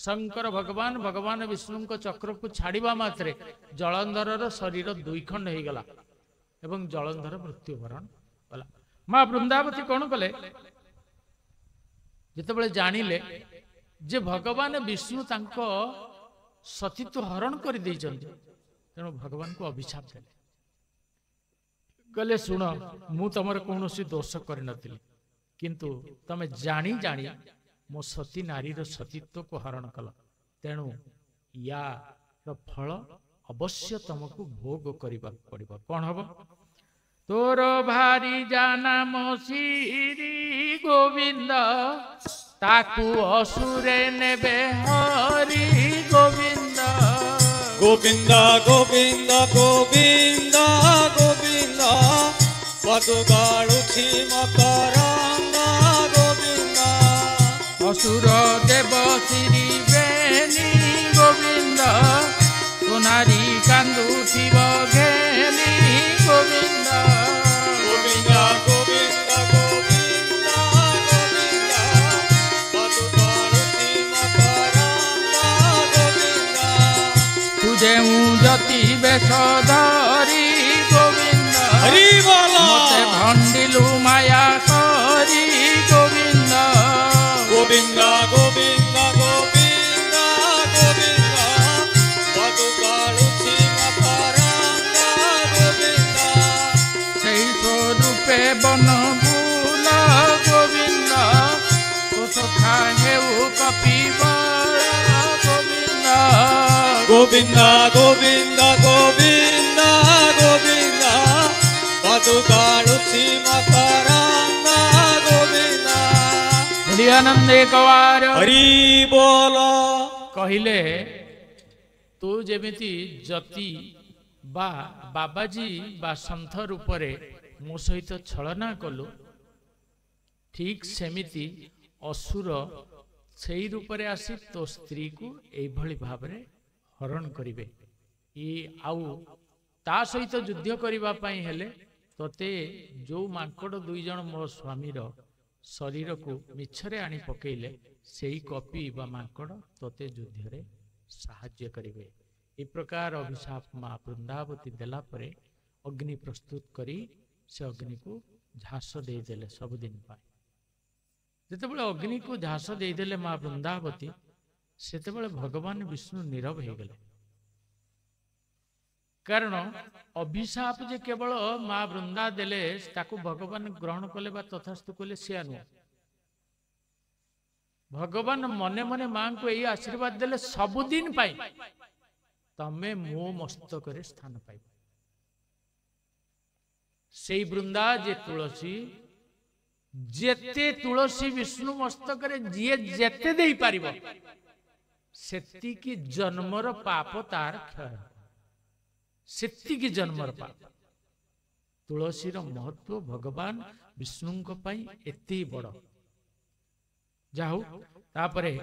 शंकर भगवान भगवान विष्णु को चक्र को छाड़ा मात्रे जलंधर शरीर दुई खंड हो गला एवं जलंधर मृत्युवरण कला। माँ वृंदावती कौन कले जिते जानिले जे भगवान विष्णु तांको सतीत्व हरण कर तेणु भगवान को अभिशाप देले कहले शुण मु तुम कौन दोष कर किंतु तमे जानी जानी मो सती नारी सतीत्व को हरण कल तेणु या फल अवश्य तुमको भोग करने पड़ो। कौन हम तोर भारी जाना मोसीरी गोविंद ताकू असुरे नेबे हरि गोविंद गोविंद गोविंद गोविंद गोविंद पदुगाळुछि मकरंद गोविंद असुर देव श्री बेनी गोविंद सोनारी कांदू शिव घेनी गोविंद गोविंद गोविंद गोविंद गोविंद पदुगाळुछि मकरंद गोविंद तुझे जति बेश धरी गोविंद हरि बोल मते भंडिलु माया करी गोविंद गोविंद गोविंद गोविंद गोविंद पदुगाळुछि मकरंद गोविंद सेई स्वरूपे बन फूल गोविंद तो सखा हेउ कपिबल गोविंद गोविंद गोविंद गोविंद गोविंद पदुगाळुछि मकरंद गोविंद आनंद एक बार हरि बोल कहले तू जेमिति जति बा बाबाजी बा सन्थ रूपरे मो सहित छलना कलु ठीक सेमिति असुर सेई रूपरे आसी तो स्त्री को एभली भाबरे हरण करिवे आउ ता सहित युद्ध करिबा पई हेले तोते जो मांकड़ दुई जन मो स्वामीर शरीर को मिछरे आनी पकेइले सेई कपि बा मांकड़ तोते युद्ध रे साहाय्य करिवे। ए प्रकार अभिशाप माँ वृंदावती देला परे अग्नि प्रस्तुत करी से अग्नि को झास दे देले सबुदिन पाए। जेतेबेले अग्नि को झास दे देले माँ वृंदावती सेतेबेले भगवान विष्णु नीरव हो गले कारण अभिशाप जे केवल माँ वृंदा देले ताकू भगवान ग्रहण कले बा तथास्तु कले से नुह भगवान मने मने माँ को यही आशीर्वाद देले सबुदिन पाई तमे मो मस्तक रे स्थान पाई से वृंदा जे तुलसी जेते तुलसी विष्णु मस्तक रे जीए जेते देई पारिबो सेति की जन्मर पाप तार क्षय सेति की जन्मर पाप तुलसीर महत्व भगवान विष्णु को पाई एते बड़ जाहु तापरे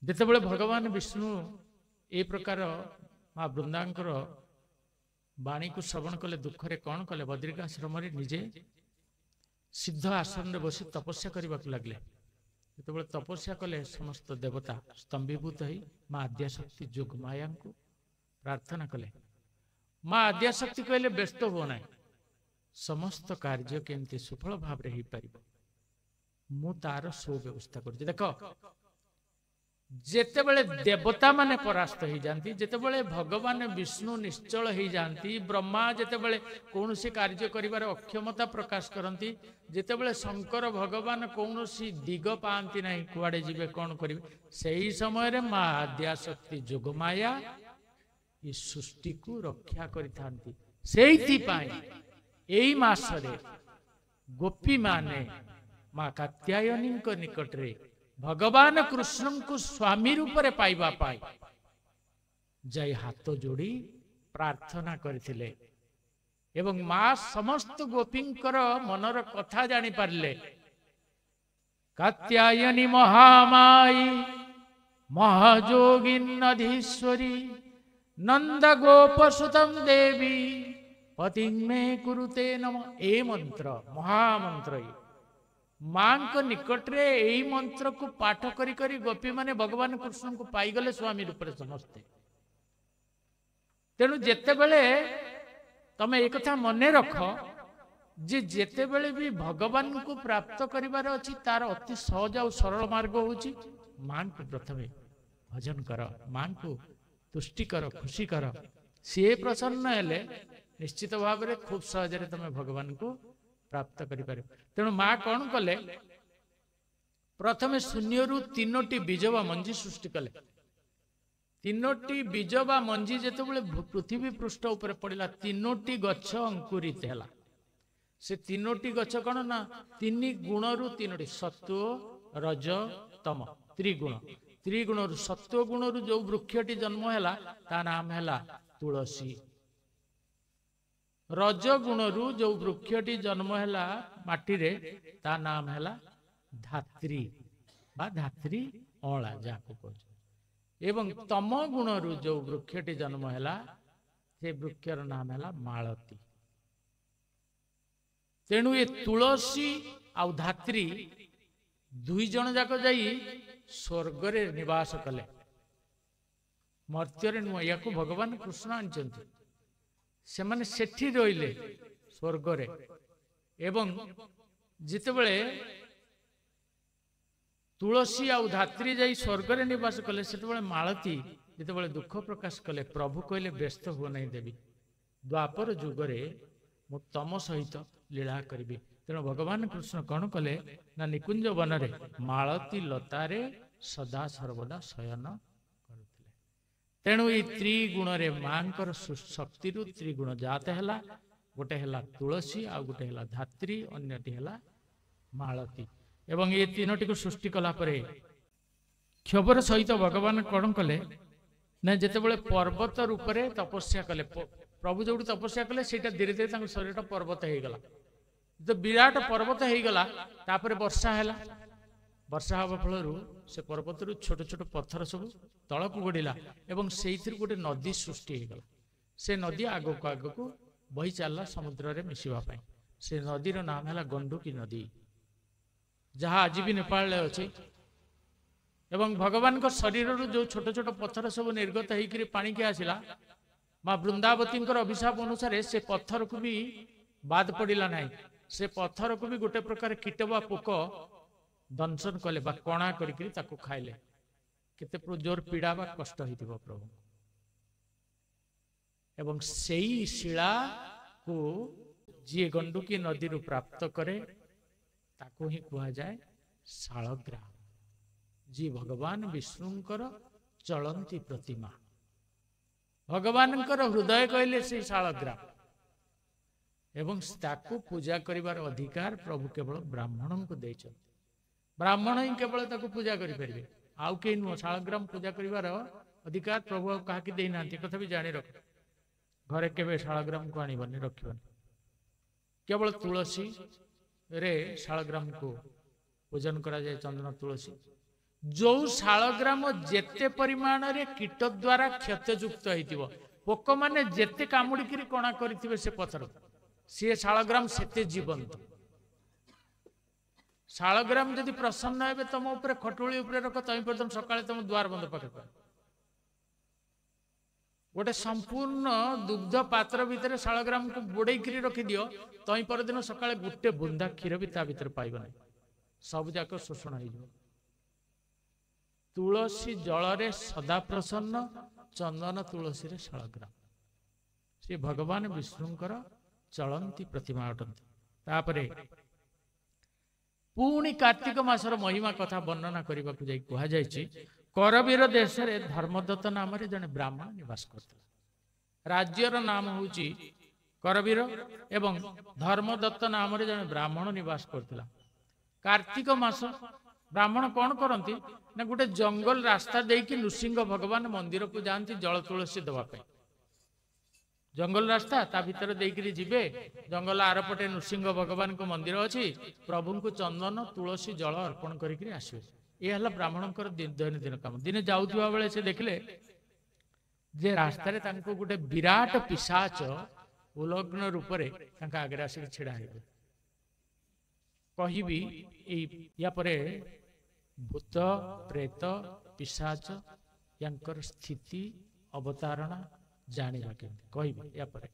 जेतेबेले भगवान विष्णु ए प्रकार माँ वृंदांकर वाणी को श्रवण कले दुख रे कौन कले बद्रिकाश्रम रे निजे सिद्ध आसन रे बसी तपस्या करने लगले जेतेबेले तपस्या कले समस्त देवता स्तंभीभूत होई माँ आद्याशक्ति जोगमाया को प्रार्थना कले माँ आद्याशक्ति कहले व्यस्त हो ना समस्त कार्य केमती सुफल भाव रे ही पारिबो मु तार सुव्यवस्था कर देख जेतेबेले देवता माने परास्त हो जाती जेतेबेले भगवान विष्णु निश्चल हो जाती ब्रह्मा जेतेबेले कौनसी कार्य करिवार अक्षमता प्रकाश करती जेतेबेले शंकर भगवान कौनसी दिग पाती ना कुआडे जीवे कौन करिवे सही समय रे माँ आद्याशक्ति जोगमाया ये सृष्टि को रक्षा करिथांती सेइथिपाई एई मासरे गोपी माने माँ कात्यायनी निकट रे भगवान कृष्ण को स्वामी रूप रे पाइबा पाई जय हाथ जोड़ी प्रार्थना करथिले एवं माँ समस्त गोपींकर मनर कथा जानी पारले कात्यायनी महामाई महाजोगिन्नधीश्वरी नंद गोपसुतम देवी पतिं मे कुरुते नम ए मंत्र महामंत्र ମାଙ୍କ ନିକଟରେ ଏଇ ମନ୍ତ୍ରକୁ ପାଠ କରି କରି ଗୋପୀ ମାନେ ଭଗବାନ କୃଷ୍ଣଙ୍କୁ ପାଇଗଲେ ସ୍ୱାମୀ ରୂପରେ ସମସ୍ତେ। ତେଣୁ ଯେତେବେଳେ ତମେ ଏ କଥା ମନେ ରଖ ଯେ ଯେତେବେଳେ ବି ଭଗବାନଙ୍କୁ ପ୍ରାପ୍ତ କରିବାର ଅଛି ତାର ଅତି ସହଜ ଆଉ ସରଳ ମାର୍ଗ ହେଉଛି ମାଙ୍କୁ ପ୍ରଥମେ ଭଜନ କର, ମାଙ୍କୁ ତୁଷ୍ଟି କର, ଖୁସି କର। ସିଏ ପ୍ରସନ୍ନ ହେଲେ ନିଶ୍ଚିତ ଭାବରେ ଖୁବ ସହଜରେ ତମେ ଭଗବାନଙ୍କୁ ପ୍ରାପ୍ତ କରିପାରିବ। ତେଣୁ ମା କଣ କଲେ, ପ୍ରଥମେ ଶୂନ୍ୟରୁ 3ଟି ବୀଜ ବା ମଞ୍ଜି ସୃଷ୍ଟି କଲେ। 3ଟି ବୀଜ ବା ମଞ୍ଜି ଯେତେବେଳେ ପୃଥିବୀ ପୃଷ୍ଠ ଉପରେ ପଡ଼ିଲା 3ଟି ଗଛ ଅଙ୍କୁରିତ ହେଲା। ସେ 3ଟି ଗଛ କଣ ନା 3 ଗୁଣରୁ 3ଟି ସତ୍ୱ ରଜ ତମ ତ୍ରିଗୁଣ। ତ୍ରିଗୁଣରୁ ସତ୍ୱ ଗୁଣରୁ ଯୋଉ ବୃକ୍ଷଟି ଜନ୍ମ ହେଲା ତା ନାମ ହେଲା ତୁଳସୀ। ରଜ ଗୁଣରୁ ଯୋଉ ବୃକ୍ଷଟି ଜନ୍ମ ହେଲା ମାଟିରେ ତା ନାମ ହେଲା ଧାତ୍ରୀ ବା ଧାତ୍ରୀ ଅଁଳା ଯାହାକୁ କହୁଛୁ। ଏବଂ ତମ ଗୁଣରୁ ଯୋଉ ବୃକ୍ଷଟି ଜନ୍ମ ହେଲା ସେ ବୃକ୍ଷର ନାମ ହେଲା ମାଳତୀ। ତେଣୁ ଏ ତୁଳସୀ ଆଉ ଧାତ୍ରୀ 2 ଜଣ ଯାକ ଯାଇ ସ୍ୱର୍ଗରେ ନିବାସ କଲେ, ମର୍ତ୍ତ୍ୟରେ ନୁହଁ। ୟାକୁ ଭଗବାନ କୃଷ୍ଣ ଆଣିଛନ୍ତି। ସେମାନେ ସେଠି ରହିଲେ ସ୍ୱର୍ଗରେ। ଏବଂ ଯେତେବେଳେ ତୁଳସୀ ଆଉ ଧାତ୍ରୀ ଯାଇ ସ୍ୱର୍ଗରେ ନିବାସ କଲେ ସେତେବେଳେ ମାଳତୀ ଯେତେବେଳେ ଦୁଃଖ ପ୍ରକାଶ କଲେ, ପ୍ରଭୁ କହିଲେ ବ୍ୟସ୍ତ ହୁଅ ନାହିଁ ଦେବୀ, ଦ୍ୱାପର ଯୁଗରେ ମୁଁ ତମ ସହିତ ଲୀଳା କରିବି। ତେଣୁ ଭଗବାନ କୃଷ୍ଣ କଣ କଲେ ନା ନିକୁଞ୍ଜ ବନରେ ମାଳତୀ ଲତାରେ ସଦା ସର୍ବଦା ଶୟନ କରୁଥିଲେ। ତେଣୁ ଏଇ ତ୍ରିଗୁଣରେ ମାଙ୍କର ଶକ୍ତିରୁ ତ୍ରିଗୁଣ ଜାତ ହେଲା। ଗୋଟେ ହେଲା ତୁଳସୀ, ଆଉ ଗୋଟେ ହେଲା ଧାତ୍ରୀ, ଅନ୍ୟଟି ହେଲା ମାଳତୀ। ଏବଂ ଏ 3ଟିକୁ ସୃଷ୍ଟି କଲା ପରେ କ୍ଷୋଭର ସହିତ ଭଗବାନ କଣ କଲେ ନା ଯେତେବେଳେ ପର୍ବତ ରୂପରେ ତପସ୍ୟା କଲେ, ପ୍ରଭୁ ଯୋଉଠି ତପସ୍ୟା କଲେ ସେଇଟା ଧୀରେ ଧୀରେ ତାଙ୍କ ଶରୀରଟା ପର୍ବତ ହେଇଗଲା। ତ ବିରାଟ ପର୍ବତ ହେଇଗଲା। ତାପରେ ବର୍ଷା ହେଲା। ବର୍ଷା ହେବା ଫଳରୁ ସେ ପର୍ବତରୁ ଛୋଟ ଛୋଟ ପଥର ସବୁ ତଳକୁ ଗଡ଼ିଲା ଏବଂ ସେଇଥିରୁ ଗୋଟେ ନଦୀ ସୃଷ୍ଟି ହେଇଗଲା। ସେ ନଦୀ ଆଗକୁ ଆଗକୁ ବହି ଚାଲିଲା ସମୁଦ୍ରରେ ମିଶିବା ପାଇଁ। ସେ ନଦୀର ନାମ ହେଲା ଗଣ୍ଡୁକୀ ନଦୀ, ଯାହା ଆଜି ବି ନେପାଳରେ ଅଛି। ଏବଂ ଭଗବାନଙ୍କ ଶରୀରରୁ ଯୋଉ ଛୋଟ ଛୋଟ ପଥର ସବୁ ନିର୍ଗତ ହେଇକିରି ପାଣିକି ଆସିଲା, ମା ବୃନ୍ଦାବତୀଙ୍କର ଅଭିଶାପ ଅନୁସାରେ ସେ ପଥରକୁ ବି ବାଦ ପଡ଼ିଲା ନାହିଁ। ସେ ପଥରକୁ ବି ଗୋଟେ ପ୍ରକାର କୀଟ ବା ପୋକ ଦଂଶନ କଲେ ବା କଣା କରିକିରି ତାକୁ ଖାଇଲେ। କେତେ ଜୋର ପୀଡ଼ା ବା କଷ୍ଟ ହେଇଥିବ ପ୍ରଭୁ। ଏବଂ ସେଇ ଶିଳାକୁ ଯିଏ ଗଣ୍ଡୁକୀ ନଦୀରୁ ପ୍ରାପ୍ତ କରେ ତାକୁ ହିଁ କୁହାଯାଏ ଶାଳଗ୍ରାମ, ଯିଏ ଭଗବାନ ବିଷ୍ଣୁଙ୍କର ଚଳନ୍ତି ପ୍ରତିମା। ଭଗବାନଙ୍କର ହୃଦୟ କହିଲେ ସେ ଶାଳଗ୍ରାମ। ଏବଂ ତାକୁ ପୂଜା କରିବାର ଅଧିକାର ପ୍ରଭୁ କେବଳ ବ୍ରାହ୍ମଣଙ୍କୁ ଦେଇଛନ୍ତି। ବ୍ରାହ୍ମଣ ହିଁ କେବଳ ତାକୁ ପୂଜା କରିପାରିବେ, ଆଉ କେହି ନୁହଁ। ଶାଳଗ୍ରାମ ପୂଜା କରିବାର ଅଧିକାର ପ୍ରଭୁ ଆଉ କାହାକୁ ଦେଇନାହାନ୍ତି। କଥା ବି ଜାଣି ରଖ। ଘରେ କେବେ ଶାଳଗ୍ରାମକୁ ଆଣିବନି, ରଖିବନି। କେବଳ ତୁଳସୀ ରେ ଶାଳଗ୍ରାମକୁ ପୂଜନ କରାଯାଏ, ଚନ୍ଦନ ତୁଳସୀ। ଯୋଉ ଶାଳଗ୍ରାମ ଯେତେ ପରିମାଣରେ କୀଟ ଦ୍ୱାରା କ୍ଷତଯୁକ୍ତ ହେଇଥିବ, ପୋକମାନେ ଯେତେ କାମୁଡ଼ିକିରି କଣା କରିଥିବେ ସେ ପଥର, ସିଏ ଶାଳଗ୍ରାମ ସେତେ ଜୀବନ୍ତ। ଶାଳଗ୍ରାମ ଯଦି ପ୍ରସନ୍ନ ହେବେ ତମ ଉପରେ, ଖଟୁଳି ଉପରେ ରଖ, ତମେ ପର୍ଯ୍ୟନ୍ତ ସକାଳେ ତମ ଦ୍ୱାର ବନ୍ଧ ପାଖରେ ଗୋଟେ ସମ୍ପୂର୍ଣ୍ଣ ଦୁଗ୍ଧ ପାତ୍ର ଭିତରେ ଶାଳଗ୍ରାମକୁ ବୁଡେଇକିରି ରଖିଦିଅ, ତଇଁ ପରଦିନ ସକାଳେ ଗୋଟେ ବୁନ୍ଦା କ୍ଷୀର ବି ତା ଭିତରେ ପାଇବ ନାହିଁ, ସବୁ ଯାକ ଶୋଷଣ ହେଇଯିବ। ତୁଳସୀ ଜଳରେ ସଦା ପ୍ରସନ୍ନ, ଚନ୍ଦନ ତୁଳସୀରେ ଶାଳଗ୍ରାମ। ସେ ଭଗବାନ ବିଷ୍ଣୁଙ୍କର ଚଳନ୍ତି ପ୍ରତିମା ଅଟନ୍ତି। ତାପରେ ପୁଣି କାର୍ତ୍ତିକ ମାସର ମହିମା କଥା ବର୍ଣ୍ଣନା କରିବାକୁ ଯାଇ କୁହାଯାଇଛି, କରବୀର ଦେଶରେ ଧର୍ମଦତ୍ତ ନାମରେ ଜଣେ ବ୍ରାହ୍ମଣ ନିବାସ କରୁଥିଲା। ରାଜ୍ୟର ନାମ ହେଉଛି କରବୀର ଏବଂ ଧର୍ମଦତ୍ତ ନାମରେ ଜଣେ ବ୍ରାହ୍ମଣ ନିବାସ କରୁଥିଲା। କାର୍ତ୍ତିକ ମାସ ବ୍ରାହ୍ମଣ କଣ କରନ୍ତି ନା ଗୋଟେ ଜଙ୍ଗଲ ରାସ୍ତା ଦେଇକି ନୃସିଂହ ଭଗବାନ ମନ୍ଦିରକୁ ଯାଆନ୍ତି ଜଳ ତୁଳସୀ ଦେବା ପାଇଁ। ଜଙ୍ଗଲ ରାସ୍ତା ତା ଭିତରେ ଦେଇକିରି ଯିବେ, ଜଙ୍ଗଲ ଆରପଟେ ନୃସିଂହ ଭଗବାନଙ୍କ ମନ୍ଦିର ଅଛି, ପ୍ରଭୁଙ୍କୁ ଚନ୍ଦନ ତୁଳସୀ ଜଳ ଅର୍ପଣ କରିକିରି ଆସିବେ। ଏ ହେଲା ବ୍ରାହ୍ମଣଙ୍କର ଦୈନନ୍ଦିନ କାମ। ଦିନେ ଯାଉଥିବା ବେଳେ ସେ ଦେଖିଲେ ଯେ ରାସ୍ତାରେ ତାଙ୍କୁ ଗୋଟେ ବିରାଟ ପିଶାଚ ଉଲଗ୍ନ ରୂପରେ ତାଙ୍କ ଆଗରେ ଆସିକି ଛିଡା ହେଇଗଲେ। କହିବି ୟା ପରେ ଭୂତ ପ୍ରେତ ପିଶାଚ ୟାଙ୍କର ସ୍ଥିତି ଅବତାରଣା ଜାଣିବା କେମିତି କହିବି ୟା ପରେ।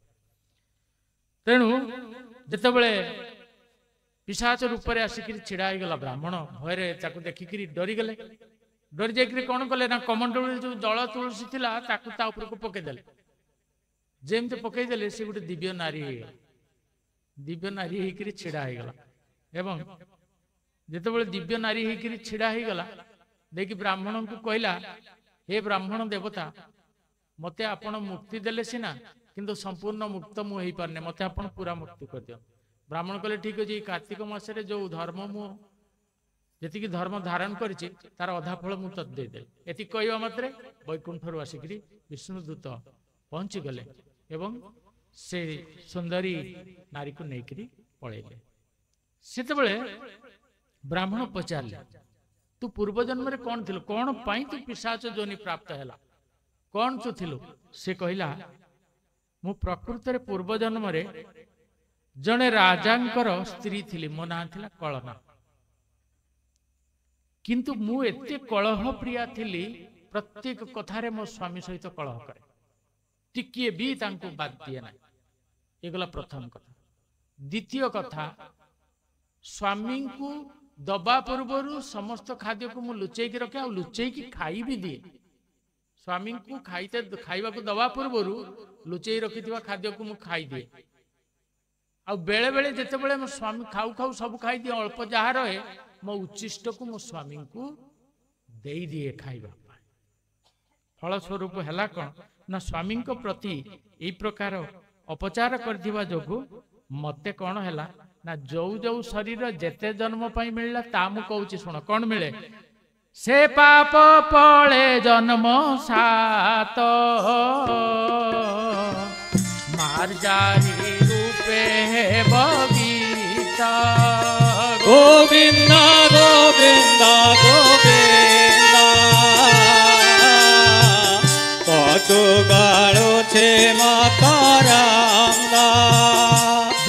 ତେଣୁ ଯେତେବେଳେ ପିଶାଚ ରୂପରେ ଆସିକିରି ଛିଡା ହେଇଗଲା ବ୍ରାହ୍ମଣ ଭୟରେ ତାକୁ ଦେଖିକିରି ଡରିଗଲେ। ଡରି ଯାଇକିରି କଣ କଲେ ନା କମଣ୍ଡଳରେ ଯୋଉ ଦଳ ତୁଳସୀ ଥିଲା ତାକୁ ତା ଉପରକୁ ପକେଇଦେଲେ। ଯେମିତି ପକେଇଦେଲେ ସେ ଗୋଟେ ଦିବ୍ୟ ନାରୀ ହେଇଗଲା। ଦିବ୍ୟ ନାରୀ ହେଇକିରି ଛିଡା ହେଇଗଲା ଏବଂ ଯେତେବେଳେ ଦିବ୍ୟ ନାରୀ ହେଇକିରି ଛିଡା ହେଇଗଲା ଦେଇକି ବ୍ରାହ୍ମଣଙ୍କୁ କହିଲା, ହେ ବ୍ରାହ୍ମଣ ଦେବତା, ମତେ ଆପଣ ମୁକ୍ତି ଦେଲେ ସିନା କିନ୍ତୁ ସମ୍ପୂର୍ଣ୍ଣ ମୁକ୍ତ ମୁଁ ହେଇପାରୁନି, ମତେ ଆପଣ ପୁରା ମୁକ୍ତି କରିଦିଅ। ବ୍ରାହ୍ମଣ କହିଲେ ଠିକ ଅଛି, କାର୍ତ୍ତିକ ମାସରେ ଯୋଉ ଧର୍ମ ମୁଁ ଯେତିକି ଧର୍ମ ଧାରଣ କରିଛି ତାର ଅଧା ଫଳ ମୁଁ ତତେ ଦେଇଦେଲି। ଏତିକି କହିବା ମାତ୍ରେ ବୈକୁଣ୍ଠରୁ ଆସିକିରି ବିଷ୍ଣୁ ଦୂତ ପହଞ୍ଚିଗଲେ ଏବଂ ସେ ସୁନ୍ଦରୀ ନାରୀକୁ ନେଇକିରି ପଳେଇଲେ। ସେତେବେଳେ ବ୍ରାହ୍ମଣ ପଚାରିଲେ, ତୁ ପୂର୍ବ ଜନ୍ମରେ କଣ ଥିଲୁ, କଣ ପାଇଁ ତୁ ପିଶାଚ ଯୋନି ପ୍ରାପ୍ତ ହେଲା, କଣ ତୁ ଥିଲୁ? ସେ କହିଲା, ମୁଁ ପ୍ରକୃତରେ ପୂର୍ବ ଜନ୍ମରେ ଜଣେ ରାଜାଙ୍କର ସ୍ତ୍ରୀ ଥିଲି, ମୋ ନାଁ ଥିଲା କଳନା। କିନ୍ତୁ ମୁଁ ଏତେ କଳହ ପ୍ରିୟା ଥିଲି, ପ୍ରତ୍ୟେକ କଥାରେ ମୋ ସ୍ୱାମୀ ସହିତ କଳହ କରେ, ଟିକିଏ ବି ତାଙ୍କୁ ବାଦ ଦିଏ ନାହିଁ। ଏଗଲା ପ୍ରଥମ କଥା। ଦ୍ୱିତୀୟ କଥା, ସ୍ୱାମୀଙ୍କୁ ଦବା ପୂର୍ବରୁ ସମସ୍ତ ଖାଦ୍ୟକୁ ମୁଁ ଲୁଚେଇକି ରଖେ ଆଉ ଲୁଚେଇକି ଖାଇବି ଦିଏ। ସ୍ୱାମୀଙ୍କୁ ଖାଇବାକୁ ଦବା ପୂର୍ବରୁ ଲୁଚେଇ ରଖିଥିବା ଖାଦ୍ୟକୁ ମୁଁ ଖାଇଦିଏ। ଆଉ ବେଳେ ବେଳେ ଯେତେବେଳେ ମୋ ସ୍ୱାମୀ ଖାଉ ଖାଉ ସବୁ ଖାଇଦିଏ, ଅଳ୍ପ ଯାହା ରହେ ମୋ ଉଚ୍ଛିଷ୍ଟକୁ ମୋ ସ୍ୱାମୀଙ୍କୁ ଦେଇଦିଏ ଖାଇବା ପାଇଁ। ଫଳସ୍ୱରୂପ ହେଲା କଣ ନା ସ୍ୱାମୀଙ୍କ ପ୍ରତି ଏଇ ପ୍ରକାର ଅପଚାର କରିଥିବା ଯୋଗୁ ମତେ କଣ ହେଲା ନା ଯୋଉ ଯୋଉ ଶରୀର ଯେତେ ଜନ୍ମ ପାଇଁ ମିଳିଲା ତା ମୁଁ କହୁଛି ଶୁଣ କଣ ମିଳେ। ସେ ପାପ ପଳେ ଜନ୍ମ ସାତ ମାର୍ଜାରୀ ରୂପେ ବଗୀତା। ଗୋବିନ୍ଦ ଗୋବିନ୍ଦ ଗୋବିନ୍ଦ କତୁ ଗାଳୁଛେ ମାତାରାମ।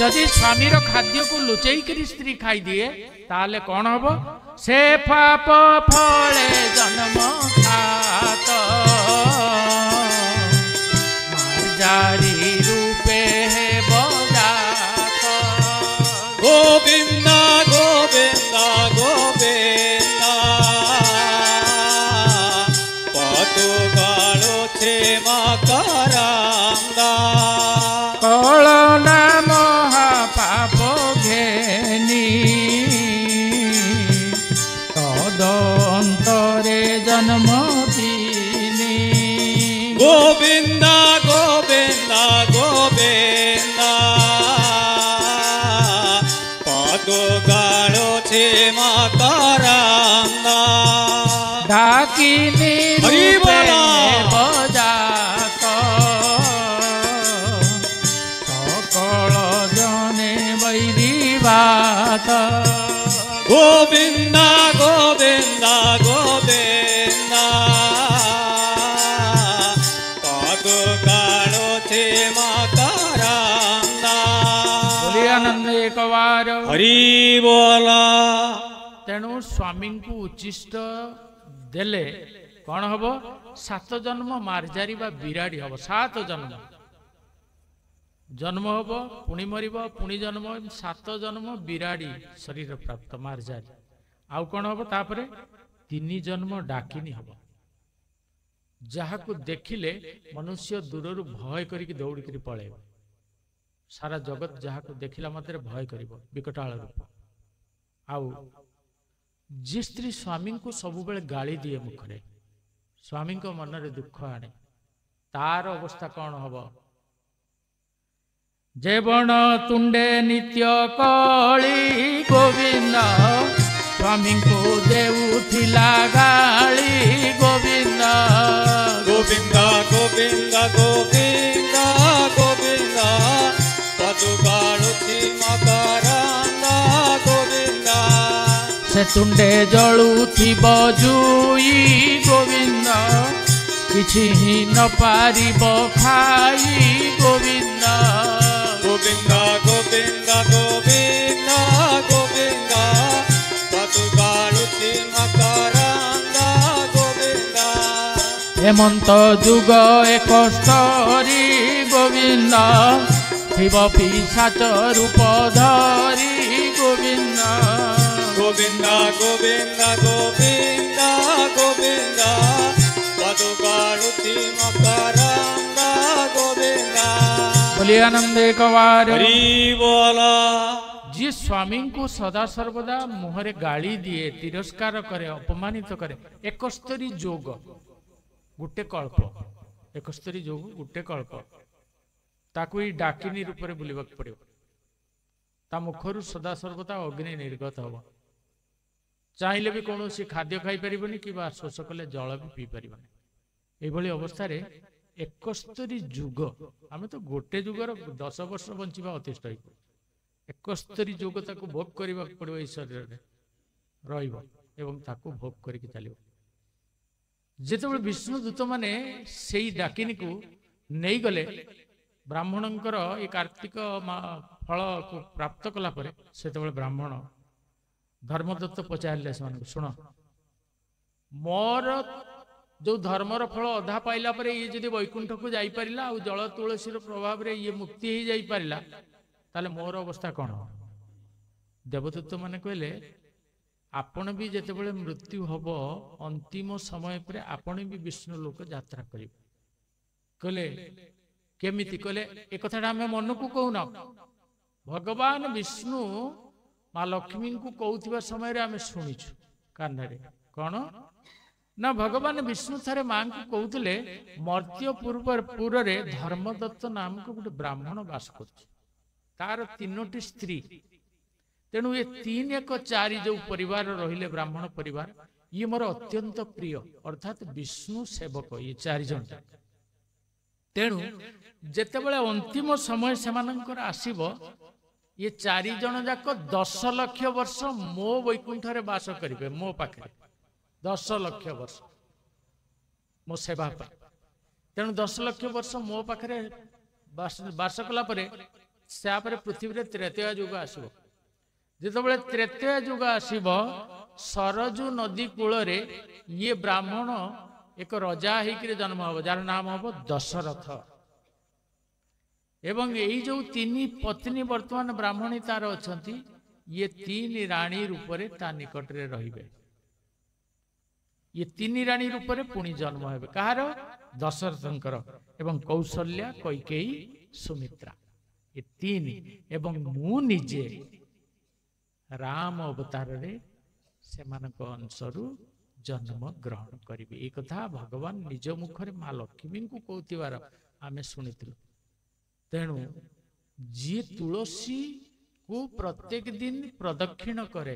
ଯଦି ସ୍ୱାମୀର ଖାଦ୍ୟକୁ ଲୁଚେଇକିରି ସ୍ତ୍ରୀ ଖାଇଦିଏ ତାହେଲେ କଣ ହବ? ସେ ପାପ ଫଳେ ଜନ୍ମ ସାତ ମାର୍ଜାରୀ ରୂପେ ବଜାତ। ଗୋବିନ୍ଦ ଗୋବିନ୍ଦ ଗୋବିନ୍ଦ କତୁ ଗାଳୁଛେ ମାତାରାମ। କଳନା ମହାପାପ ଘେନି ତଦନ୍ତରେ ଜନ୍ମ ଦିନି। ଗୋବିନ୍ଦ ଗୋବିନ୍ଦ ଗୋବିନ୍ଦ କତୁ ଗାଳୁଛେ ମାତାରାମ। ডাকিনি হরি রূপে বল। বজাত সকল জনে বৈরিবাত। গোবিন্দ গোবিন্দ গোবিন্দ কতু গাড়ছে মাতারাম। বলি আনন্দ একবার। হরি বলা। তেণু স্বামীଙ୍କୁ ଉଚ୍ଛିଷ୍ଟ ଦେଲେ କଣ ହବ? 7 ଜନ୍ମ ମାର୍ଜାରୀ ବା ବିରାଡି ହବ। 7 ଜନ୍ମ ଜନ୍ମ ହବ, ପୁଣି ମରିବ, ପୁଣି ଜନ୍ମ, 7 ଜନ୍ମ ବିରାଡି ଶରୀର ପ୍ରାପ୍ତ ମାର୍ଜାରୀ। ଆଉ କଣ ହବ? ତାପରେ 3 ଜନ୍ମ ଡାକିନି ହବ, ଯାହାକୁ ଦେଖିଲେ ମନୁଷ୍ୟ ଦୂରରୁ ଭୟ କରିକି ଦୌଡ଼ିକିରି ପଳେଇବ। ସାରା ଜଗତ ଯାହାକୁ ଦେଖିଲା ମାତ୍ରେ ଭୟ କରିବ, ବିକଟାଳ ରୂପ। ଆଉ ଯେ ସ୍ତ୍ରୀ ସ୍ୱାମୀଙ୍କୁ ସବୁବେଳେ ଗାଳି ଦିଏ ମୁଖରେ, ସ୍ୱାମୀଙ୍କ ମନରେ ଦୁଃଖ ଆଣେ, ତାର ଅବସ୍ଥା କଣ ହବ? ଯେ ବଣ ତୁଣ୍ଡେ ନିତ୍ୟ କଳି ଗୋବିନ୍ଦ ସ୍ୱାମୀଙ୍କୁ ଦେଉଥିଲା ଗାଳି ଗୋବିନ୍ଦ। ଗୋବିନ୍ଦ ଗୋବିନ୍ଦ ଗୋବିନ୍ଦ ଗୋବିନ୍ଦ କତୁ ଗାଳୁଛି ମାତାରାମ। ଗୋବିନ୍ଦ ସେ ତୁଣ୍ଡେ ଜଳୁଥିବ ଜୁଇ ଗୋବିନ୍ଦ କିଛି ହିଁ ନ ପାରିବ ଖାଇ ଗୋବିନ୍ଦ। ଗୋବିନ୍ଦ ଗୋବିନ୍ଦ ଗୋବିନ୍ଦ ଗୋବିନ୍ଦ हेमंत जुग एकस्तरी गोविंद शिव पिशाच रूप धरी गोविंद गोविंद गोविंद गोविंद गोविंद पदुगारुति मकरंद गोविंद बोलिए आनंद कवार हरि बोला। जी स्वामी को सदा सर्वदा मुहरे गाड़ी दिए तिरस्कार करे अपमानित करे एकस्तरी जोग गुटे कल्प एकस्तरी जोग गुटे कल्प ताकू ही डाकिनी रूप में बुलवाक पड़ो ता मुखर सदा सर्वदा अग्नि निर्गत हम चाहिले भी कौन खाद्य खाई पारिबनी कि शोष कले जल भी पी पारिबनी एभली अवस्था रे एकस्तरी जुग आम तो गोटे जुगर 10 वर्ष बंचिबा अतिष्ठ एकस्तरी जोग ताकू भोग करने पड़ो ये शरीर में रही भोग करके चलो जिते विष्णुदूत मैंने से डाकिनी को नहीं गले ब्राह्मणंकर ये कार्तिक फल को प्राप्त कलापर से ब्राह्मण धर्मदत्त पचारे से शुण मोर जो धर्मर फल अधा पाइला पर ये जदि वैकुंठ को जापारा आ जल तुलसी प्रभाव में ये मुक्ति हो जापारा ताले मोर अवस्था कौन देवदूत माने कहले आपण भी जेते बळे मृत्यु हब अंतिम समय पर आपण भी विष्णु लोक यात्रा करिवे कहले केमिति कहले ए कथाटा आमे मन को कहूना भगवान विष्णु माँ लक्ष्मी को कहउथिबा समय रे आमे सुनिछु कान्नारे कौन ना भगवान विष्णु थारे मां को कहउतले मर्त्य पूर्व रे धर्मदत्त नाम को गोटे ब्राह्मण वास करछि तार 3टी स्त्री तेणु ये 3 1 4 जो परिवार रहिले ब्राह्मण परिवार ये मोर अत्यंत प्रिय अर्थात विष्णु सेवक ये 4 जन तेणु जेते बळे अंतिम समय सेमानंकर आसीबो ये 4 जन जाक 10 लाख वर्ष मो वैकुंठ रे वास करिवे मो पाखे 10 लाख वर्ष मो सेवा पर तेणु 10 लाख वर्ष मो पाखे वास कला परे से पृथ्वी त्रेतया युग आसो जिते त्रेतया युग आसब सरजू नदी कूल ये ब्राह्मण एक रजा होकर जन्म हम जार नाम हम दशरथ एवं यही जो 3 पत्नी वर्तमान ब्राह्मणी तार अच्छा ये 3 राणी रूप ता निकट रे रहिबे ये 3 राणी रूप पुणी जन्म हे कहार दशरथंकर एवं कौशल्या कैकेयी सुमित्रा ये 3 एवं मु निजे राम अवतार रे सेमानक अंशरू जन्म ग्रहण करी एक कथा भगवान निज मुखरे माँ लक्ष्मी को कहतिबार आमे सुनिथिलु तेणु जी तुलसी को प्रत्येक दिन प्रदक्षिण करे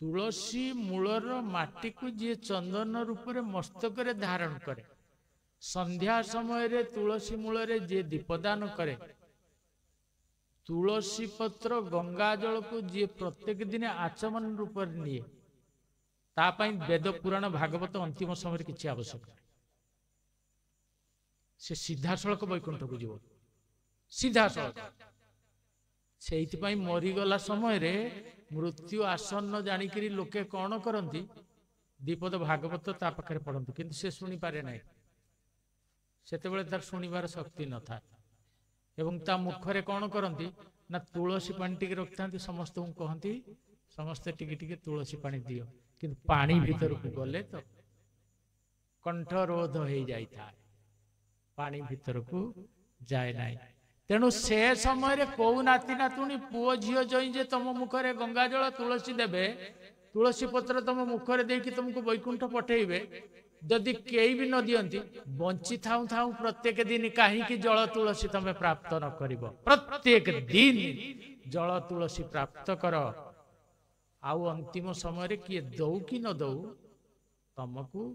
तुलसी मूलर माटी को जी चंदन रूप में मस्तक धारण करे संध्या समय रे तुलसी मूल रे जी दीपदान करे तुलसी पत्र गंगा जल को जी प्रत्येक दिन आचमन रूप निये तापाई वेद पुराण भागवत अंतिम समय किसी आवश्यक से सीधा सड़क वैकुंठ को जीव सीधा सड़क से मरीगला समय रे मृत्यु आसन्न जानिकी लोके कौन करती दीपद भागवत ता पाखे पढ़ती किंतु से शुणी पारे ना सेतेबेले तार शुणिबार शक्ति न था एवं ता मुखरे कौन करती ना तुलसी पानी टिके रखि था समस्त कहती समस्ते टिके टिके तुलसी पानी दियो कि पानी भीतर को गले तो कंठ रोध हो जाए पानी भीतर को जाए ना तेणु से समय कौ नाती नातुणी पुओ झील जई जे तुम मुखरे गंगा जल तुलसी देवे तुलसी पत्र तुम मुखरे देकी तुमको वैकुंठ पठेबे जदि कई भी न दियंती बंची थाऊ थाऊ प्रत्येक दिन कहीं जल तुलसी तमें प्राप्त न करिब प्रत्येक दिन जल तुलसी प्राप्त कर आउ अंतिम समय किए दौ कि न दौ तुमको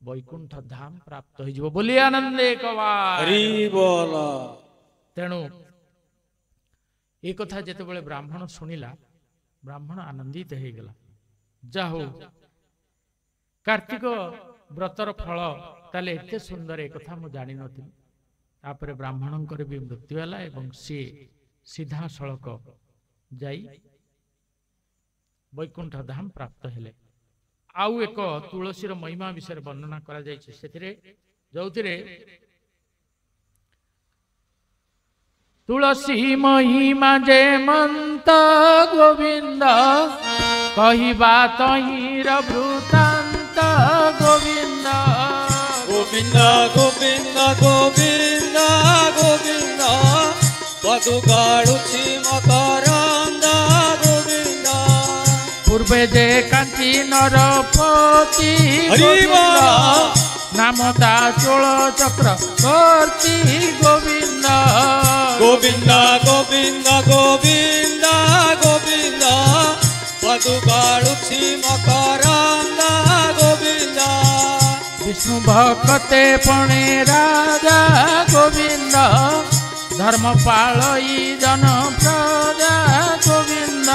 वैकुंठ धाम प्राप्त हो बोलिए आनंदे तेणु ये कथा जिते ब्राह्मण शुणिला ब्राह्मण आनंदित हो गला जा हो कार्तिक व्रतर फल ताले एते सुंदर एक कथा मु जानि नथि तापर ब्राह्मणंकर भी मृत्यु होला एवं सी सीधा सड़क जाई वैकुंठ धाम प्राप्त हेले आउ एक तुलसीर महिमा विषय वर्णना करा जायछि सेथिरे जोथिरे तुलसी महिमा जे मंत गोविंद कहिबा तहिर वृतांत गोविंद गोविंद गोविंद गोविंद गोविंद पदु गाड़ुछि मकरंद गोविंद पूर्वे जे कांची नरपति हरि बोल नामता चोल चक्र कर्ती गोविंद गोविंद गोविंद गोविंद गोविंद पदु गाड़ुछि मकरंद गोविंद विष्णु भक्ते पणे राजा गोविंद धर्मपालई जन प्रजा गोविंद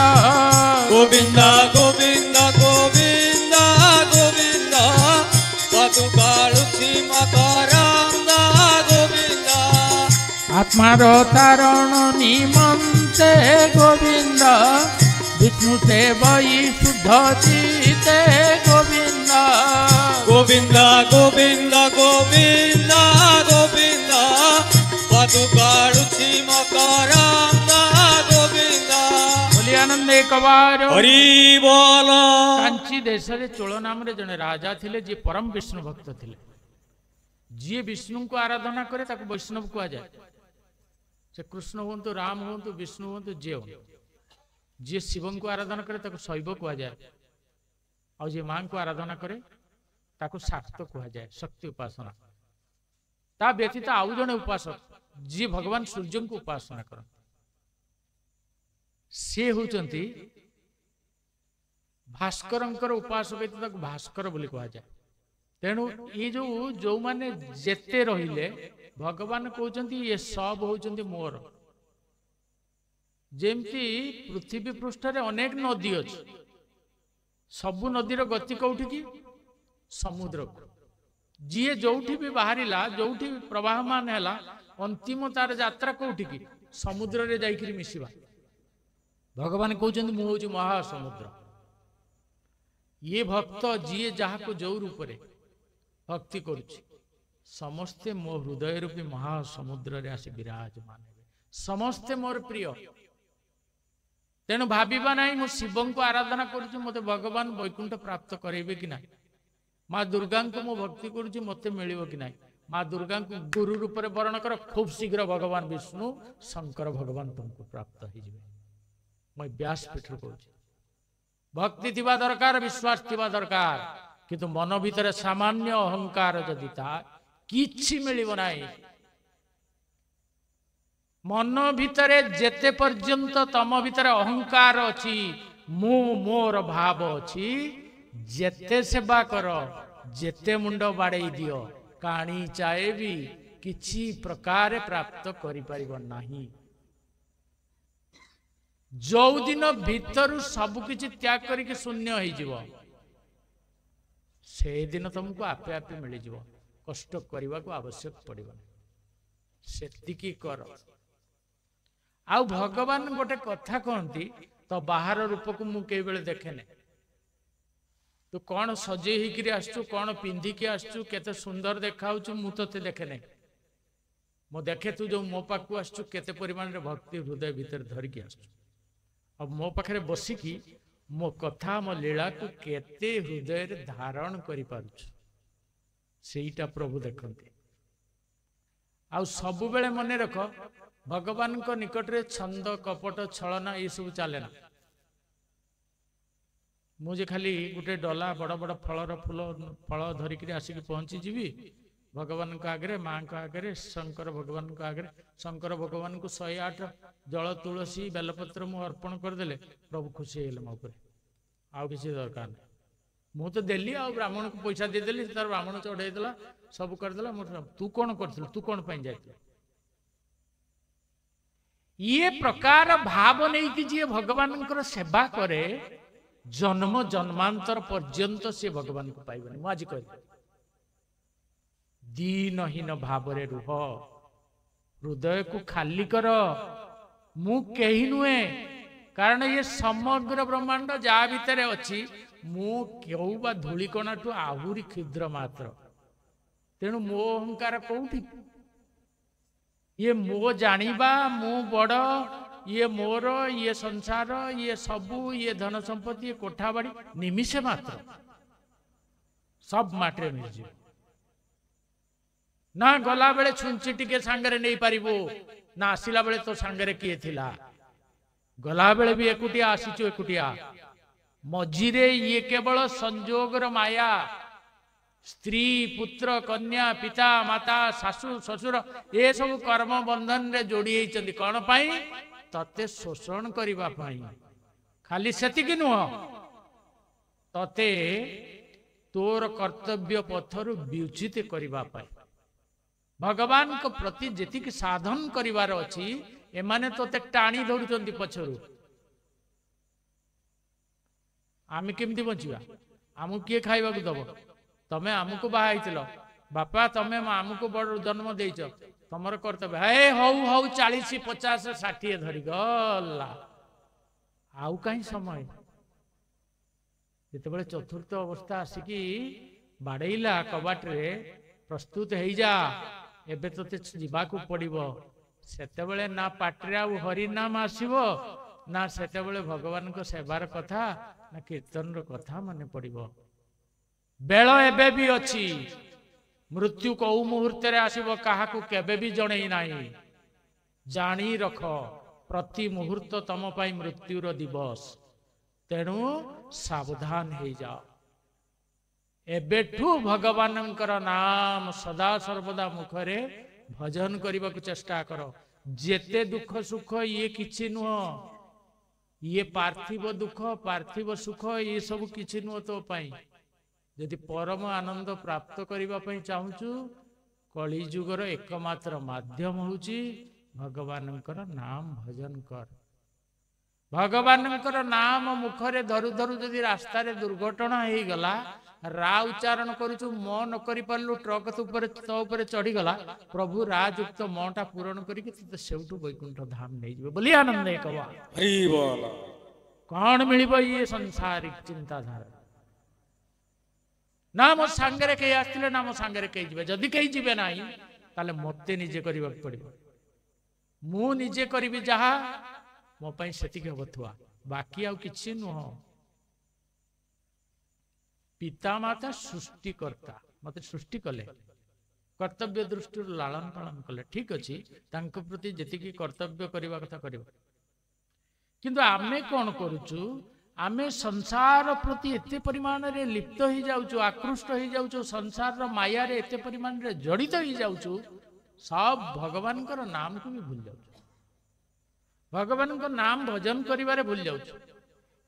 गोविंद गोविंद गोविंद गोविंद पदु गाड़ुछि मकरंद गोविंद आत्मार तारण निमंते गोविंद विष्णु सेवई शुद्ध चिते गोविंद गोविंद गोविंद गोविंद गोविंद पदु गाड़ुछि मकरंद गोविंद बोली आनंद एक बार हरि बोल कांची देश रे चोल नाम रे जने राजा थिले जे परम विष्णु भक्त थिले जी विष्णु को आराधना करे ताको वैष्णव कुआ जाए से कृष्ण होंतु राम होंतु विष्णु होंतु जे हो जी शिव को आराधना करे ताको शैव कुआ जाए और जे मां को आराधना करे ताको शाक्त कुआ जाए शक्ति उपासना ता व्यतीत आउ जने उपासक जी भगवान सूर्य को उपासना कर से होचंती भास्कर उपासक ताको भास्कर बोली कुआ जाए तेणु ये जो माने जेते रहिले भगवान कहते ये सब होचंती मोर जेमती पृथ्वी पृष्ठ रे अनेक नदी अछि सबु नदीर गति कौठी की समुद्र को जी जोठी भी बाहरिला जोठी प्रवाहमान हैला अंतिम तार यात्रा कौठी की समुद्र रे जाइकरी मिसिबा भगवान कहते मु होची महासमुद्र ये भक्त जी जहा को जो रूप रे भक्ति करुछि समस्ते मो हृदय रूपी महासमुद्र रे आसी विराजमान समस्ते मोर प्रिय तेणु भाविबा नहीं मु शिव को आराधना करुछि मते भगवान वैकुंठ प्राप्त करेबे कि नहीं माँ दुर्गा को मु भक्ति करुछि मते मिलिबो कि नहीं माँ दुर्गा को गुरु रूप रे वर्ण कर खूब शीघ्र भगवान विष्णु शंकर भगवान तुमको प्राप्त हो जिवे मैं व्यासपीठ करुछि भक्ति थिबा दरकार विश्वास थिबा दरकार किंतु मन भीतर सामान्य अहंकार जदि था किछि मिलिबो नाही मन भीतर जेते पर्यंत तम भीतर अहंकार अछि मु मोर भाव अछि जेते सेवा कर जेते मुंड बाड़े दियो काणी चाहे भी किछि प्रकार प्राप्त करि परिबो नाही जो दिन भीतर सब किछि त्याग करके शून्य हो जिवो से दिन तुमको आपे आपे मिल जिवो कष्ट करने को आवश्यक पड़ो सेतिकी कर आउ भगवान गोटे कथा कहती तो बाहर रूप को मु कई बेले देखे ने तू कौन सजे होकर आसचु कौन पिंधिकी आसचु केते सुंदर देखा मु ते देखे नहीं मो देखे तू जो मो पाखु आसचु केते परिमाण रे भक्ति हृदय भीतर धरिकी आसचु अब मो पाखरे बसिकी मो कथा मो लीला को केते हृदय रे धारण करि पारुछु सेईटा प्रभु देखते आउ सब बेले मन रख भगवान को निकट रे छंद कपट छलना ये सब चले ना मुझे खाली गोटे डला बड़ बड़ फलर फूल फल धरिक आसिक पहुंची जीवी भगवान को आगे माँ को आगे शंकर भगवान को आगे शंकर भगवान को 108 जल तुलसी बेलपत्र मु अर्पण करदे प्रभु खुशी है मो पर आउ किसी दरकार नहीं मु तो देली आ ब्राह्मण को पैसा देदेली तार ब्राह्मण चढ़ेदेला सब करदेला तू कौन कर तू कौन पाई जाए ये प्रकार भाव नहीं कि जी भगवान सेवा करे जन्म जन्मांतर पर्यंत से भगवान को पाइबनी मु आज कह दीनहीन भाव रे रुह हृदय को खाली कर मु कहीं नुहे कारण ये समग्र ब्रह्मांड जहाँ भितर अच्छी ମୁଁ କେଉ ବା ଧୂଳିକଣାଠୁ ଆହୁରି କ୍ଷୁଦ୍ର ମାତ୍ର। ତେଣୁ ମୋ ଅହଙ୍କାର କୋଉଠି? ଇଏ ମୋ ଜାଣିବା, ମୁଁ ବଡ଼, ଇଏ ମୋର, ଇଏ ସଂସାର, ଇଏ ସବୁ, ଇଏ ଧନ ସମ୍ପତ୍ତି, ଇଏ କୋଠା ବାଡ଼ି, ନିମିଷେ ମାତ୍ର ସବ ମାଟିରେ ମିଳିଯିବ। ନା ଗଲା ବେଳେ ଛୁଞ୍ଚି ଟିକେ ସାଙ୍ଗରେ ନେଇ ପାରିବୁ, ନା ଆସିଲା ବେଳେ ତୋ ସାଙ୍ଗରେ କିଏ ଥିଲା। ଗଲା ବେଳେ ବି ଏକୁଟିଆ ଆସିଛୁ, ଏକୁଟିଆ। ମଝିରେ ଇଏ କେବଳ ସଂଯୋଗର ମାୟା। ସ୍ତ୍ରୀ, ପୁତ୍ର, କନ୍ୟା, ପିତା, ମାତା, ଶାଶୁ, ଶ୍ୱଶୁର ଏସବୁ କର୍ମ ବନ୍ଧନରେ ଯୋଡି ହେଇଛନ୍ତି। କଣ ପାଇଁ? ତତେ ଶୋଷଣ କରିବା ପାଇଁ। ଖାଲି ସେତିକି ନୁହଁ, ତତେ ତୋର କର୍ତ୍ତବ୍ୟ ପଥରୁ ବିଚ୍ୟୁତ କରିବା ପାଇଁ। ଭଗବାନଙ୍କ ପ୍ରତି ଯେତିକି ସାଧନ କରିବାର ଅଛି, ଏମାନେ ତତେ ଟାଣି ଧରୁଛନ୍ତି ପଛରୁ। ଆମେ କେମିତି ବଞ୍ଚିବା? ଆମକୁ କିଏ ଖାଇବାକୁ ଦବ? ତମେ ଆମକୁ ବାହା ହେଇଥିଲ, ବାପା ତମେ ଆମକୁ ବଡ ଜନ୍ମ ଦେଇଛ, ତମର କର୍ତ୍ତବ୍ୟ। ହେ ହଉ ହଉ 40, 50, 60 ଧରିଗଲା, ଆଉ କାହିଁ ସମୟ। ଯେତେବେଳେ ଚତୁର୍ଥ ଅବସ୍ଥା ଆସିକି ବାଡେଇଲା କବାଟରେ, ପ୍ରସ୍ତୁତ ହେଇଯା, ଏବେ ତତେ ଯିବାକୁ ପଡିବ, ସେତେବେଳେ ନା ପାଟିରେ ଆଉ ହରିନାମ ଆସିବ, ନା ସେତେବେଳେ ଭଗବାନଙ୍କ ସେବାର କଥା, ନା କୀର୍ତ୍ତନର କଥା ମନେ ପଡିବ। ବେଳ ଏବେ ବି ଅଛି। ମୃତ୍ୟୁ କୋଉ ମୁହୂର୍ତ୍ତରେ ଆସିବ କାହାକୁ କେବେ ବି ଜଣେଇ ନାହିଁ। ଜାଣି ରଖ, ପ୍ରତି ମୁହୂର୍ତ୍ତ ତମ ପାଇଁ ମୃତ୍ୟୁର ଦିବସ। ତେଣୁ ସାବଧାନ ହେଇଯାଅ। ଏବେଠୁ ଭଗବାନଙ୍କର ନାମ ସଦା ସର୍ବଦା ମୁଖରେ ଭଜନ କରିବାକୁ ଚେଷ୍ଟା କର। ଯେତେ ଦୁଃଖ ସୁଖ ଇଏ କିଛି ନୁହଁ, ଇଏ ପାର୍ଥିବ ଦୁଃଖ, ପାର୍ଥିବ ସୁଖ, ଇଏ ସବୁ କିଛି ନୁହଁ ତୋ ପାଇଁ। ଯଦି ପରମ ଆନନ୍ଦ ପ୍ରାପ୍ତ କରିବା ପାଇଁ ଚାହୁଁଛୁ, କଳି ଯୁଗର ଏକମାତ୍ର ମାଧ୍ୟମ ହେଉଛି ଭଗବାନଙ୍କର ନାମ ଭଜନ କର। ଭଗବାନଙ୍କର ନାମ ମୁଖରେ ଧରୁ ଧରୁ ଯଦି ରାସ୍ତାରେ ଦୁର୍ଘଟଣା ହେଇଗଲା, ରା ଉଚ୍ଚାରଣ କରୁଛୁ, ମ ନ କରି ପାରିଲୁ, ଟ୍ରକ ତୋ ଉପରେ ଚଢିଗଲା, ପ୍ରଭୁ ରା ଯୁକ୍ତ ମ ଟା ପୂରଣ କରିକି ତତେ ସେଉଠୁ ବୈକୁଣ୍ଠ ଧାମ ନେଇଯିବେ ବୋଲି ଆନନ୍ଦ କହ। କଣ ମିଳିବ ଇଏ ସଂସାରିକ ଚିନ୍ତାଧାରା? ନା ମୋ ସାଙ୍ଗରେ କେହି ଆସିଥିଲେ, ନା ମୋ ସାଙ୍ଗରେ କେହି ଯିବେ। ଯଦି କେହି ଯିବେ ନାହିଁ, ତାହେଲେ ମତେ ନିଜେ କରିବାକୁ ପଡିବ। ମୁଁ ନିଜେ କରିବି ଯାହା, ମୋ ପାଇଁ ସେତିକି ହବ ଥୁଆ, ବାକି ଆଉ କିଛି ନୁହଁ। ପିତାମାତା ସୃଷ୍ଟିକର୍ତ୍ତା, ମତେ ସୃଷ୍ଟି କଲେ, କର୍ତ୍ତବ୍ୟ ଦୃଷ୍ଟିରୁ ଲାଳନ ପାଳନ କଲେ, ଠିକ ଅଛି, ତାଙ୍କ ପ୍ରତି ଯେତିକି କର୍ତ୍ତବ୍ୟ କରିବା କଥା କରିବ। କିନ୍ତୁ ଆମେ କଣ କରୁଛୁ? ଆମେ ସଂସାର ପ୍ରତି ଏତେ ପରିମାଣରେ ଲିପ୍ତ ହେଇଯାଉଛୁ, ଆକୃଷ୍ଟ ହେଇଯାଉଛୁ, ସଂସାରର ମାୟାରେ ଏତେ ପରିମାଣରେ ଜଡିତ ହେଇଯାଉଛୁ, ସବ ଭଗବାନଙ୍କର ନାମକୁ ବି ଭୁଲି ଯାଉଛୁ। ଭଗବାନଙ୍କ ନାମ ଭଜନ କରିବାରେ ଭୁଲି ଯାଉଛୁ।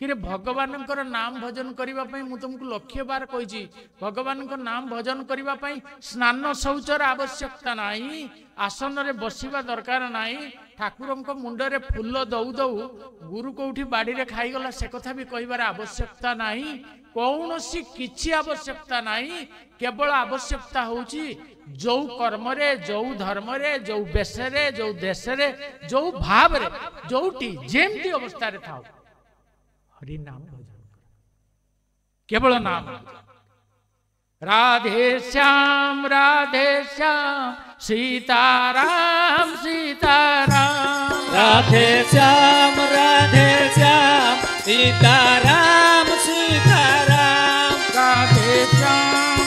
କିନ୍ତୁ ଭଗବାନଙ୍କର ନାମ ଭଜନ କରିବା ପାଇଁ ମୁଁ ତୁମକୁ ଲକ୍ଷ୍ୟ ବାର କହିଛି, ଭଗବାନଙ୍କ ନାମ ଭଜନ କରିବା ପାଇଁ ସ୍ନାନ ଶୌଚର ଆବଶ୍ୟକତା ନାହିଁ, ଆସନରେ ବସିବା ଦରକାର ନାହିଁ, ଠାକୁରଙ୍କ ମୁଣ୍ଡରେ ଫୁଲ ଦଉ ଦଉ ଗୁରୁ କୋଉଠି ବାଡିରେ ଖାଇଗଲା ସେ କଥା ବି କହିବାର ଆବଶ୍ୟକତା ନାହିଁ। କୌଣସି କିଛି ଆବଶ୍ୟକତା ନାହିଁ। କେବଳ ଆବଶ୍ୟକତା ହେଉଛି ଯୋଉ କର୍ମରେ, ଯୋଉ ଧର୍ମରେ, ଯୋଉ ବେଶରେ, ଯୋଉ ଦେଶରେ, ଯୋଉ ଭାବରେ, ଯୋଉଠି ଯେମିତି ଅବସ୍ଥାରେ ଥାଉ, हरि नाम भजन कर, केवल नाम। राधे श्याम सीताराम सीताराम, राधे श्याम सीताराम सीताराम, राधे श्याम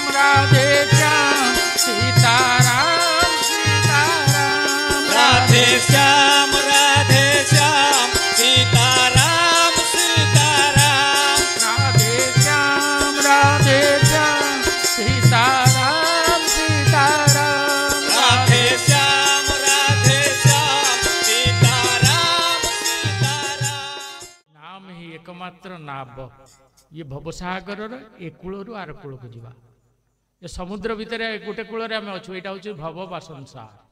सीताराम सीताराम, राधे श्याम सीताराम सीताराम, राधे श्याम सीताराम सीताराम, राधे श्याम सीताराम सीताराम। नाम ही एकमात्र नाव। ये भवसागर ए कूल आर कूल को जीवा, ये समुद्र भितर गोटे कूल आम अच्छु, यहाँ हूँ भव बा संसार।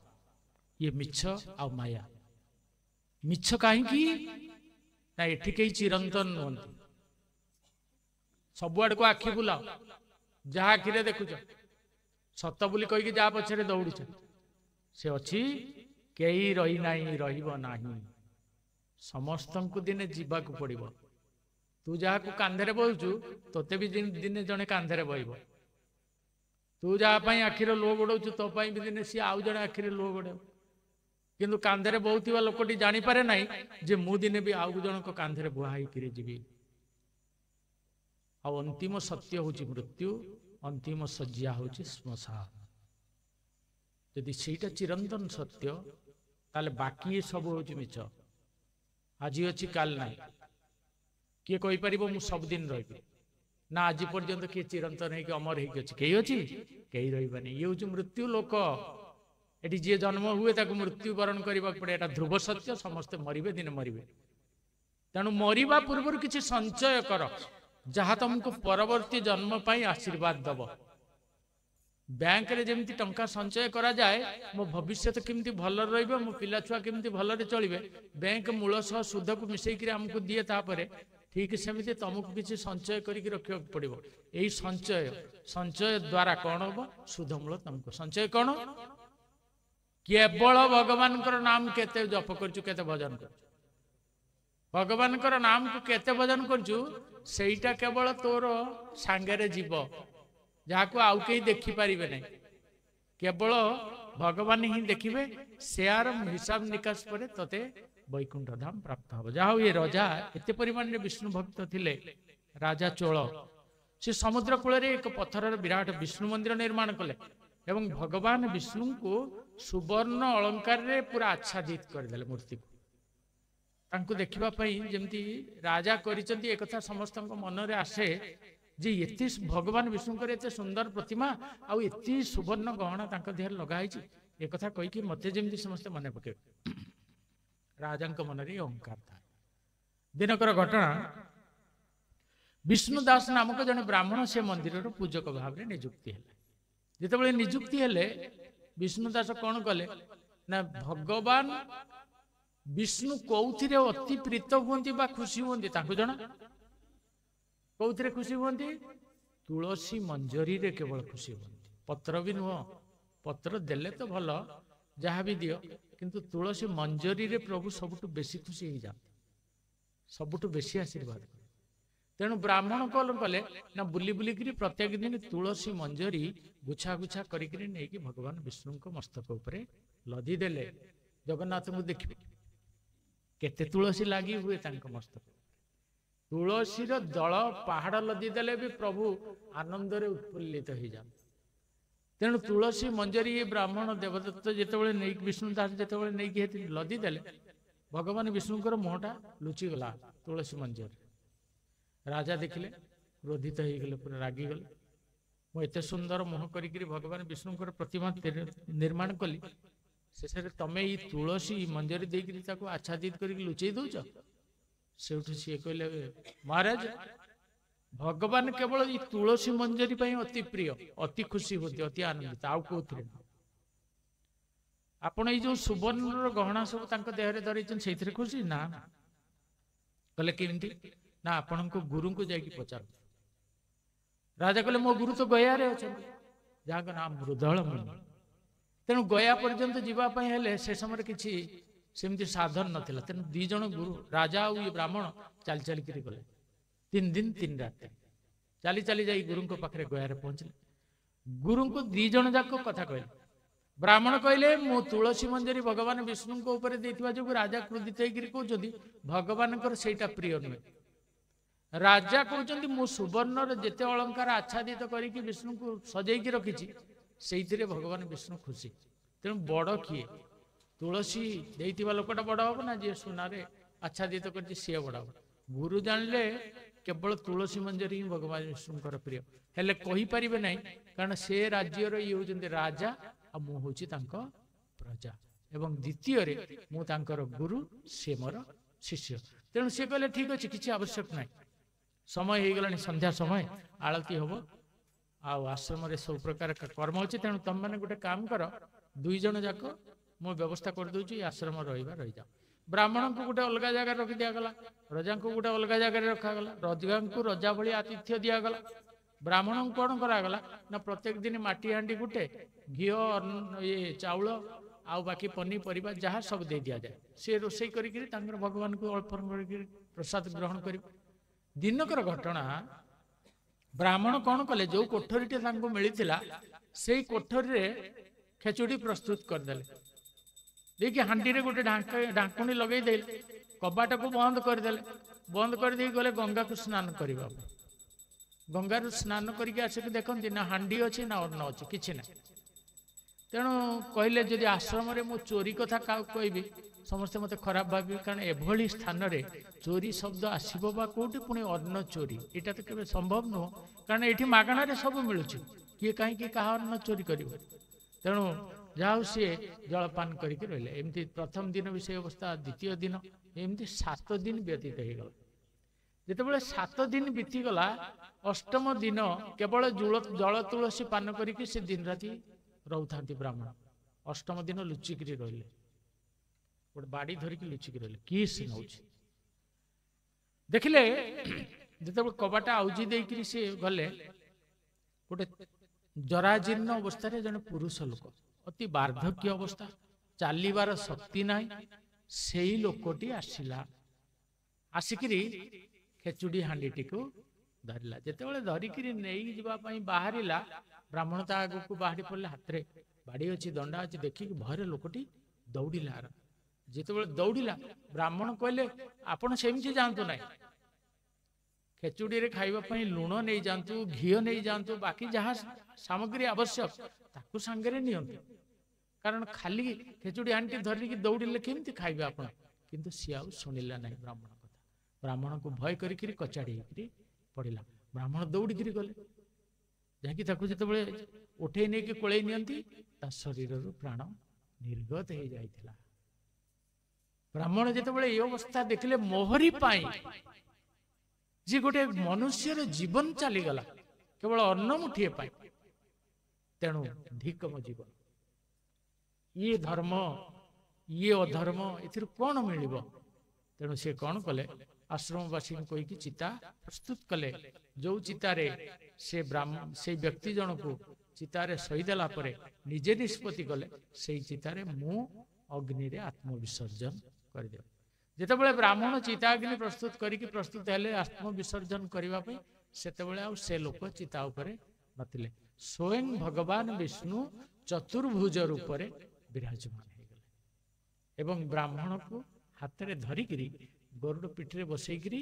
ये मिछ आ माया। मिछ कहीं ना एठी कहीं चिरंतन नुहति, सबुआड़ को आखि बुलाओ, जहा आखिरे देखुच सत बोली कहीकि जहा पछरे दौड़ुच, से अच्छी कई रही नहीं, रहिब नहीं। समस्त को दिने जीवाक पड़िबो। ତୁ ଯାହାକୁ କାନ୍ଧରେ ବଉଛୁ ତୋତେ ବି ଦିନେ ଜଣେ କାନ୍ଧରେ ବଇବ। ତୁ ଯାହା ପାଇଁ ଆଖିରେ ଲୁହ ଗୋଡଉଛୁ ତୋ ପାଇଁ ବି ଦିନେ ସିଏ ଆଉ ଜଣେ ଆଖିରେ ଲୁହ ଗୋଡେଇବ। କିନ୍ତୁ କାନ୍ଧରେ ବହୁଥିବା ଲୋକଟି ଜାଣିପାରେ ନାହିଁ ଯେ ମୁଁ ଦିନେ ବି ଆଉ ଜଣଙ୍କ କାନ୍ଧରେ ବୁହା ହେଇକିରି ଯିବି। ଆଉ ଅନ୍ତିମ ସତ୍ୟ ହଉଛି ମୃତ୍ୟୁ, ଅନ୍ତିମ ଶଯ୍ୟା ହଉଛି ଶ୍ମଶାନ। ଯଦି ସେଇଟା ଚିରନ୍ତନ ସତ୍ୟ ତାହେଲେ ବାକି ସବୁ ହଉଛି ମିଛ। ଆଜି ଅଛି କାଲି ନାହିଁ। କିଏ କହିପାରିବ ମୁଁ ସବୁଦିନ ରହିବି? ନା ଆଜି ପର୍ଯ୍ୟନ୍ତ କିଏ ଚିରନ୍ତନ ହେଇକି ଅମର ହେଇକି ଅଛି? କେହି ଅଛି? କେହି ରହିବାନି। ଇଏ ହଉଛି ମୃତ୍ୟୁ ଲୋକ। ଏଠି ଯିଏ ଜନ୍ମ ହୁଏ ତାକୁ ମୃତ୍ୟୁ ବରଣ କରିବାକୁ ପଡେ। ଏଟା ଧ୍ରୁବ ସତ୍ୟ। ସମସ୍ତେ ମରିବେ, ଦିନେ ମରିବେ। ତେଣୁ ମରିବା ପୂର୍ବରୁ କିଛି ସଞ୍ଚୟ କର, ଯାହା ତମକୁ ପରବର୍ତ୍ତୀ ଜନ୍ମ ପାଇଁ ଆଶୀର୍ବାଦ ଦବ। ବ୍ୟାଙ୍କରେ ଯେମିତି ଟଙ୍କା ସଞ୍ଚୟ କରାଯାଏ, ମୋ ଭବିଷ୍ୟତ କେମିତି ଭଲରେ ରହିବ, ମୋ ପିଲା ଛୁଆ କେମିତି ଭଲରେ ଚଳିବେ, ବ୍ୟାଙ୍କ ମୂଳ ସହ ସୁଧକୁ ମିଶେଇକିରି ଆମକୁ ଦିଏ। ତାପରେ ଠିକ ସେମିତି ତମକୁ କିଛି ସଞ୍ଚୟ କରିକି ରଖିବାକୁ ପଡିବ। ଏଇ ସଞ୍ଚୟ ଦ୍ଵାରା କଣ ହବ? ସୁଧ ମୂଳ ତମକୁ। ସଞ୍ଚୟ କଣ? କେବଳ ଭଗବାନଙ୍କର ନାମ କେତେ ଜପ କରୁଛୁ, କେତେ ଭଜନ କରୁଛୁ, ଭଗବାନଙ୍କର ନାମକୁ କେତେ ଭଜନ କରୁଛୁ, ସେଇଟା କେବଳ ତୋର ସାଙ୍ଗରେ ଯିବ, ଯାହାକୁ ଆଉ କେହି ଦେଖିପାରିବେ ନାହିଁ। କେବଳ ଭଗବାନ ହିଁ ଦେଖିବେ। ସେୟାର ହିସାବ ନିକାଶ ପରେ ତତେ ବୈକୁଣ୍ଠ ଧାମ ପ୍ରାପ୍ତ ହବ। ଯାହା ହଉ ଏ ରାଜା ଏତେ ପରିମାଣରେ ବିଷ୍ଣୁ ଭକ୍ତ ଥିଲେ। ରାଜା ଚୋଳ ସେ ସମୁଦ୍ର କୂଳରେ ଏକ ପଥରର ବିରାଟ ବିଷ୍ଣୁ ମନ୍ଦିର ନିର୍ମାଣ କଲେ ଏବଂ ଭଗବାନ ବିଷ୍ଣୁଙ୍କୁ ସୁବର୍ଣ୍ଣ ଅଳଙ୍କାରରେ ପୁରା ଆଚ୍ଛାଦିତ କରିଦେଲେ ମୂର୍ତ୍ତିକୁ। ତାଙ୍କୁ ଦେଖିବା ପାଇଁ ଯେମିତି ରାଜା କରିଛନ୍ତି, ଏକଥା ସମସ୍ତଙ୍କ ମନରେ ଆସେ ଯେ ଏତେ ଭଗବାନ ବିଷ୍ଣୁଙ୍କର ଏତେ ସୁନ୍ଦର ପ୍ରତିମା ଆଉ ଏତେ ସୁବର୍ଣ୍ଣ ଗହଣା ତାଙ୍କ ଦେହରେ ଲଗା ହେଇଛି, ଏକଥା କହିକି ମତେ ଯେମିତି ସମସ୍ତେ ମନେ ପକେଇବେ। ରାଜାଙ୍କ ମନରେ ଅହଙ୍କାର ଥାଏ। ଦିନକର ଘଟଣା, ବିଷ୍ଣୁ ଦାସ ନାମକ ଜଣେ ବ୍ରାହ୍ମଣ ସେ ମନ୍ଦିରର ପୂଜକ ଭାବରେ ନିଯୁକ୍ତି ହେଲେ। ଯେତେବେଳେ ନିଯୁକ୍ତି ହେଲେ, ବିଷ୍ଣୁ ଦାସ କଣ କଲେ ନା ଭଗବାନ ବିଷ୍ଣୁ କୋଉଥିରେ ଅତି ପ୍ରୀତ ହୁଅନ୍ତି ବା ଖୁସି ହୁଅନ୍ତି ତାଙ୍କୁ ଜଣା। କୋଉଥିରେ ଖୁସି ହୁଅନ୍ତି? ତୁଳସୀ ମଞ୍ଜରୀରେ କେବଳ ଖୁସି ହୁଅନ୍ତି। ପତ୍ର ବି ନୁହଁ, ପତ୍ର ଦେଲେ ତ ଭଲ, ଯାହା ବି ଦିଅ, କିନ୍ତୁ ତୁଳସୀ ମଞ୍ଜରୀରେ ପ୍ରଭୁ ସବୁଠୁ ବେଶୀ ଖୁସି ହେଇଯାନ୍ତି, ସବୁଠୁ ବେଶୀ ଆଶୀର୍ବାଦ। ତେଣୁ ବ୍ରାହ୍ମଣ କଣ କଲେ ନା ବୁଲି ବୁଲିକିରି ପ୍ରତ୍ୟେକ ଦିନ ତୁଳସୀ ମଞ୍ଜରୀ ଗୁଛା ଗୁଛା କରିକିରି ନେଇକି ଭଗବାନ ବିଷ୍ଣୁଙ୍କ ମସ୍ତକ ଉପରେ ଲଦି ଦେଲେ। ଜଗନ୍ନାଥଙ୍କୁ ଦେଖିବେ କେତେ ତୁଳସୀ ଲାଗି ହୁଏ ତାଙ୍କ ମସ୍ତକ। ତୁଳସୀର ଦଳ ପାହାଡ ଲଦି ଦେଲେ ବି ପ୍ରଭୁ ଆନନ୍ଦରେ ଉତ୍ଫୁଲ୍ଲିତ ହେଇଯାନ୍ତି। ତେଣୁ ତୁଳସୀ ମଞ୍ଜରୀ ବ୍ରାହ୍ମଣ ଦେବଦତ୍ତ ଯେତେବେଳେ ନେଇକି, ବିଷ୍ଣୁ ଦାସ ଯେତେବେଳେ ନେଇକି ଲଦି ଦେଲେ, ଭଗବାନ ବିଷ୍ଣୁଙ୍କର ମୁହଁଟା ଲୁଚିଗଲା ତୁଳସୀ ମଞ୍ଜରୀ। ରାଜା ଦେଖିଲେ, କ୍ରୋଧିତ ହେଇଗଲେ, ପୁରା ରାଗିଗଲେ। ମୁଁ ଏତେ ସୁନ୍ଦର ମୁହଁ କରିକିରି ଭଗବାନ ବିଷ୍ଣୁଙ୍କର ପ୍ରତିମା ନିର୍ମାଣ କଲି, ଶେଷରେ ତମେ ଏଇ ତୁଳସୀ ମଞ୍ଜରୀ ଦେଇକିରି ତାକୁ ଆଚ୍ଛାଦିତ କରିକି ଲୁଚେଇ ଦଉଛ। ସେଇଠୁ ସିଏ କହିଲେ, ମହାରାଜ ଭଗବାନ କେବଳ ଏଇ ତୁଳସୀ ମଞ୍ଜରୀ ପାଇଁ ଅତି ପ୍ରିୟ, ଅତି ଖୁସି ହୁଅନ୍ତି, ଅତି ଆନନ୍ଦିତ, ଆଉ କୋଉଥିରେ ନୁହଁ। ଆପଣ ଏଇ ଯୋଉ ସୁବର୍ଣ୍ଣର ଗହଣା ସବୁ ତାଙ୍କ ଦେହରେ ଧରେଇଛନ୍ତି ସେଇଥିରେ ଖୁସି ନା? କହିଲେ କେମିତି? ନା ଆପଣଙ୍କ ଗୁରୁଙ୍କୁ ଯାଇକି ପଚାର। ରାଜା କହିଲେ ମୋ ଗୁରୁ ତ ଗୟାରେ ଅଛନ୍ତି, ଯାହାଙ୍କ ନାମ ମୃଦଳ ମୁନି। ତେଣୁ ଗୟା ପର୍ଯ୍ୟନ୍ତ ଯିବା ପାଇଁ ହେଲେ ସେ ସମୟରେ କିଛି ସେମିତି ସାଧନ ନଥିଲା। ତେଣୁ ଦି ଜଣ ଗୁରୁ, ରାଜା ଆଉ ଇଏ ବ୍ରାହ୍ମଣ ଚାଲି ଚାଲିକିରି ଗଲେ। 3 ଦିନ 3 ରାତି ଚାଲି ଚାଲି ଯାଇ ଗୁରୁଙ୍କ ପାଖରେ ଗୟାରେ ପହଞ୍ଚିଲେ। ଗୁରୁଙ୍କୁ ଦି ଜଣ ଯାକ କଥା କହିଲେ। ବ୍ରାହ୍ମଣ କହିଲେ ମୁଁ ତୁଳସୀ ମଞ୍ଜରୀ ଭଗବାନ ବିଷ୍ଣୁଙ୍କ ଉପରେ ଦେଇଥିବା ଯୋଗୁଁ ରାଜା କ୍ରୋଧିତ ହେଇକିରି କହୁଛନ୍ତି ଭଗବାନଙ୍କର ସେଇଟା ପ୍ରିୟ ନୁହେଁ। ରାଜା କହୁଛନ୍ତି ମୁଁ ସୁବର୍ଣ୍ଣର ଯେତେ ଅଳଙ୍କାର ଆଚ୍ଛାଦିତ କରିକି ବିଷ୍ଣୁଙ୍କୁ ସଜେଇକି ରଖିଛି, ସେଇଥିରେ ଭଗବାନ ବିଷ୍ଣୁ ଖୁସି। ତେଣୁ ବଡ କିଏ? ତୁଳସୀ ଦେଇଥିବା ଲୋକଟା ବଡ ହବ ନା ଯିଏ ସୁନାରେ ଆଚ୍ଛାଦିତ କରିଛି ସିଏ ବଡ ହବ? ଗୁରୁ ଜାଣିଲେ କେବଳ ତୁଳସୀ ମଞ୍ଜରୀ ହିଁ ଭଗବାନ ବିଷ୍ଣୁଙ୍କର ପ୍ରିୟ। ହେଲେ କହିପାରିବେ ନାହିଁ, କାରଣ ସେ ରାଜ୍ୟର ଇଏ ହଉଛନ୍ତି ରାଜା ଆଉ ମୁଁ ହଉଛି ତାଙ୍କ ପ୍ରଜା, ଏବଂ ଦ୍ୱିତୀୟରେ ମୁଁ ତାଙ୍କର ଗୁରୁ, ସେ ମୋର ଶିଷ୍ୟ। ତେଣୁ ସେ କହିଲେ ଠିକ ଅଛି, କିଛି ଆବଶ୍ୟକ ନାହିଁ, ସମୟ ହେଇଗଲାଣି, ସନ୍ଧ୍ୟା ସମୟ, ଆଳତି ହବ ଆଉ ଆଶ୍ରମରେ ସବୁ ପ୍ରକାର କର୍ମ ଅଛି। ତେଣୁ ତମମାନେ ଗୋଟେ କାମ କର, 2 ଜଣ ଯାକ ମୁଁ ବ୍ୟବସ୍ଥା କରିଦଉଛି, ଆଶ୍ରମ ରହିବା ରହିଯାଅ। ବ୍ରାହ୍ମଣଙ୍କୁ ଗୋଟେ ଅଲଗା ଜାଗାରେ ରଖି ଦିଆଗଲା, ରଜାଙ୍କୁ ଗୋଟେ ଅଲଗା ଜାଗାରେ ରଖାଗଲା। ରଜାଙ୍କୁ ରଜା ଭଳି ଆତିଥ୍ୟ ଦିଆଗଲା। ବ୍ରାହ୍ମଣଙ୍କୁ କଣ କରାଗଲା ନା ପ୍ରତ୍ୟେକ ଦିନ ମାଟି ହାଣ୍ଡି ଗୋଟେ, ଘିଅ, ଚାଉଳ ଆଉ ବାକି ପନିପରିବା ଯାହା ସବୁ ଦେଇ ଦିଆଯାଏ। ସେ ରୋଷେଇ କରିକିରି ତାଙ୍କର ଭଗବାନଙ୍କୁ ଅର୍ପଣ କରିକିରି ପ୍ରସାଦ ଗ୍ରହଣ କରିବେ। ଦିନକର ଘଟଣା। ବ୍ରାହ୍ମଣ କଣ କଲେ, ଯୋଉ କୋଠରୀଟି ତାଙ୍କୁ ମିଳିଥିଲା ସେଇ କୋଠରୀରେ ଖେଚୁଡି ପ୍ରସ୍ତୁତ କରିଦେଲେ। ଦେଇକି ହାଣ୍ଡିରେ ଗୋଟେ ଢାଙ୍କୁଣୀ ଲଗେଇ ଦେଲେ, କବାଟକୁ ବନ୍ଦ କରିଦେଲେ। ବନ୍ଦ କରିଦେଇ ଗଲେ ଗଙ୍ଗାକୁ ସ୍ନାନ କରିବା ପାଇଁ। ଗଙ୍ଗାରୁ ସ୍ନାନ କରିକି ଆସିକି ଦେଖନ୍ତି ନା ହାଣ୍ଡି ଅଛି ନା ଅନ୍ନ ଅଛି, କିଛି ନାହିଁ। ତେଣୁ କହିଲେ ଯଦି ଆଶ୍ରମରେ ମୁଁ ଚୋରି କଥା କାହାକୁ କହିବି ସମସ୍ତେ ମୋତେ ଖରାପ ଭାବିବେ, କାରଣ ଏଭଳି ସ୍ଥାନରେ ଚୋରି ଶବ୍ଦ ଆସିବ ବା କୋଉଠି, ପୁଣି ଅନ୍ନ ଚୋରି, ଏଇଟା ତ କେବେ ସମ୍ଭବ ନୁହଁ। କାରଣ ଏଠି ମାଗଣାରେ ସବୁ ମିଳୁଛି, କିଏ କାହିଁକି କାହା ଅନ୍ନ ଚୋରି କରିବ। ତେଣୁ ଯାହା ହଉ ସିଏ ଜଳପାନ କରିକି ରହିଲେ। ଏମିତି ପ୍ରଥମ ଦିନ ବି ସେଇ ଅବସ୍ଥା, ଦ୍ୱିତୀୟ ଦିନ ଏମିତି 7 ଦିନ ବ୍ୟତୀତ ହେଇଗଲା। ଯେତେବେଳେ 7 ଦିନ ବିତିଗଲା, ଅଷ୍ଟମ ଦିନ କେବଳ ଜଳ ତୁଳସୀ ପାନ କରିକି ସେ ଦିନ ରାତି ରହୁଥାନ୍ତି ବ୍ରାହ୍ମଣ। ଅଷ୍ଟମ ଦିନ ଲୁଚିକିରି ରହିଲେ, ଗୋଟେ ବାଡି ଧରିକି ଲୁଚିକି ରହିଲେ, କିଏ ସେ ନଉଛି। ଦେଖିଲେ ଯେତେବେଳେ କବାଟା ଆଉଜି ଦେଇକିରି ସେ ଗଲେ, ଗୋଟେ ଜରାଜୀର୍ଣ୍ଣ ଅବସ୍ଥାରେ ଜଣେ ପୁରୁଷ ଲୋକ, ଅତି ବାର୍ଦ୍ଧକ୍ୟ ଅବସ୍ଥା, ଚାଲିବାର ଶକ୍ତି ନାହିଁ, ସେଇ ଲୋକଟି ଆସିଲା। ଆସିକିରି ଖେଚୁଡି ହାଣ୍ଡିଟିକୁ ଧରିଲା। ଯେତେବେଳେ ଧରିକିରି ନେଇଯିବା ପାଇଁ ବାହାରିଲା, ବ୍ରାହ୍ମଣ ତା ଆଗକୁ ବାହାରି ପଡ଼ିଲେ, ହାତରେ ବାଡ଼ି ଅଛି, ଦଣ୍ଡା ଅଛି। ଦେଖିକି ଭୟରେ ଲୋକଟି ଦୌଡ଼ିଲା। ଯେତେବେଳେ ଦୌଡ଼ିଲା, ବ୍ରାହ୍ମଣ କହିଲେ ଆପଣ ସେମିତି ଯାଆନ୍ତୁ ନାହିଁ, ଖେଚୁଡ଼ିରେ ଖାଇବା ପାଇଁ ଲୁଣ ନେଇଯାଆନ୍ତୁ, ଘିଅ ନେଇଯାଆନ୍ତୁ, ବାକି ଯାହା ସାମଗ୍ରୀ ଆବଶ୍ୟକ ତାକୁ ସାଙ୍ଗରେ ନିଅନ୍ତୁ, କାରଣ ଖାଲି ଖେଚୁଡ଼ି ହାଣ୍ଡି ଧରିକି ଦୌଡ଼ିଲେ କେମିତି ଖାଇବେ ଆପଣ। କିନ୍ତୁ ସିଏ ଆଉ ଶୁଣିଲା ନାହିଁ ବ୍ରାହ୍ମଣ କଥା। ବ୍ରାହ୍ମଣକୁ ଭୟ କରିକିରି କଚାଡ଼ି ହେଇକିରି ପଡ଼ିଲା। ବ୍ରାହ୍ମଣ ଦୌଡ଼ିକିରି ଗଲେ, ଯାହାକି ତାକୁ ଯେତେବେଳେ ଉଠେଇ ନେଇକି କୋଳେଇ ନିଅନ୍ତି, ତା ଶରୀରରୁ ପ୍ରାଣ ନିର୍ଗତ ହେଇଯାଇଥିଲା। ବ୍ରାହ୍ମଣ ଯେତେବେଳେ এই ଅବସ୍ଥା ଦେଖିଲେ, ମୋହରି ପାଇଁ ଯେ ଗୋଟେ ମନୁଷ୍ୟର ଜୀବନ ଚାଲିଗଲା କେବଳ ଅନ୍ନ ମୁଠିଏ ପାଇଁ, ତେଣୁ ଧିକ ମୋ ଜୀବନ, ଇଏ ଧର୍ମ ଇଏ ଅଧର୍ମ, ଏଥିରୁ କଣ ମିଳିବ। ତେଣୁ ସେ କଣ କଲେ, ଆଶ୍ରମବାସୀଙ୍କୁ କହିକି ଚିତା ପ୍ରସ୍ତୁତ କଲେ। ଯୋଉ ଚିତାରେ ସେଇ ବ୍ୟକ୍ତି ଜଣକୁ ଚିତାରେ ଶୋଇଦେଲା ପରେ ନିଜେ ନିଷ୍ପତ୍ତି କଲେ, ସେଇ ଚିତାରେ ମୁଁ ଅଗ୍ନିରେ ଆତ୍ମବିସର୍ଜନ କରିଦେବେ। ଯେତେବେଳେ ବ୍ରାହ୍ମଣ ଚିତାଗ୍ନି ପ୍ରସ୍ତୁତ କରିକି ପ୍ରସ୍ତୁତ ହେଲେ ଆତ୍ମବିସର୍ଜନ କରିବା ପାଇଁ, ସେତେବେଳେ ଆଉ ସେ ଲୋକ ଚିତା ଉପରେ ନଥିଲେ। ସ୍ୱୟଂ ଭଗବାନ ବିଷ୍ଣୁ ଚତୁର୍ଭୁଜ ରୂପରେ ବିରାଜମାନ ହେଇଗଲେ ଏବଂ ବ୍ରାହ୍ମଣକୁ ହାତରେ ଧରିକିରି ଗରୁଡ଼ ପିଠିରେ ବସେଇକିରି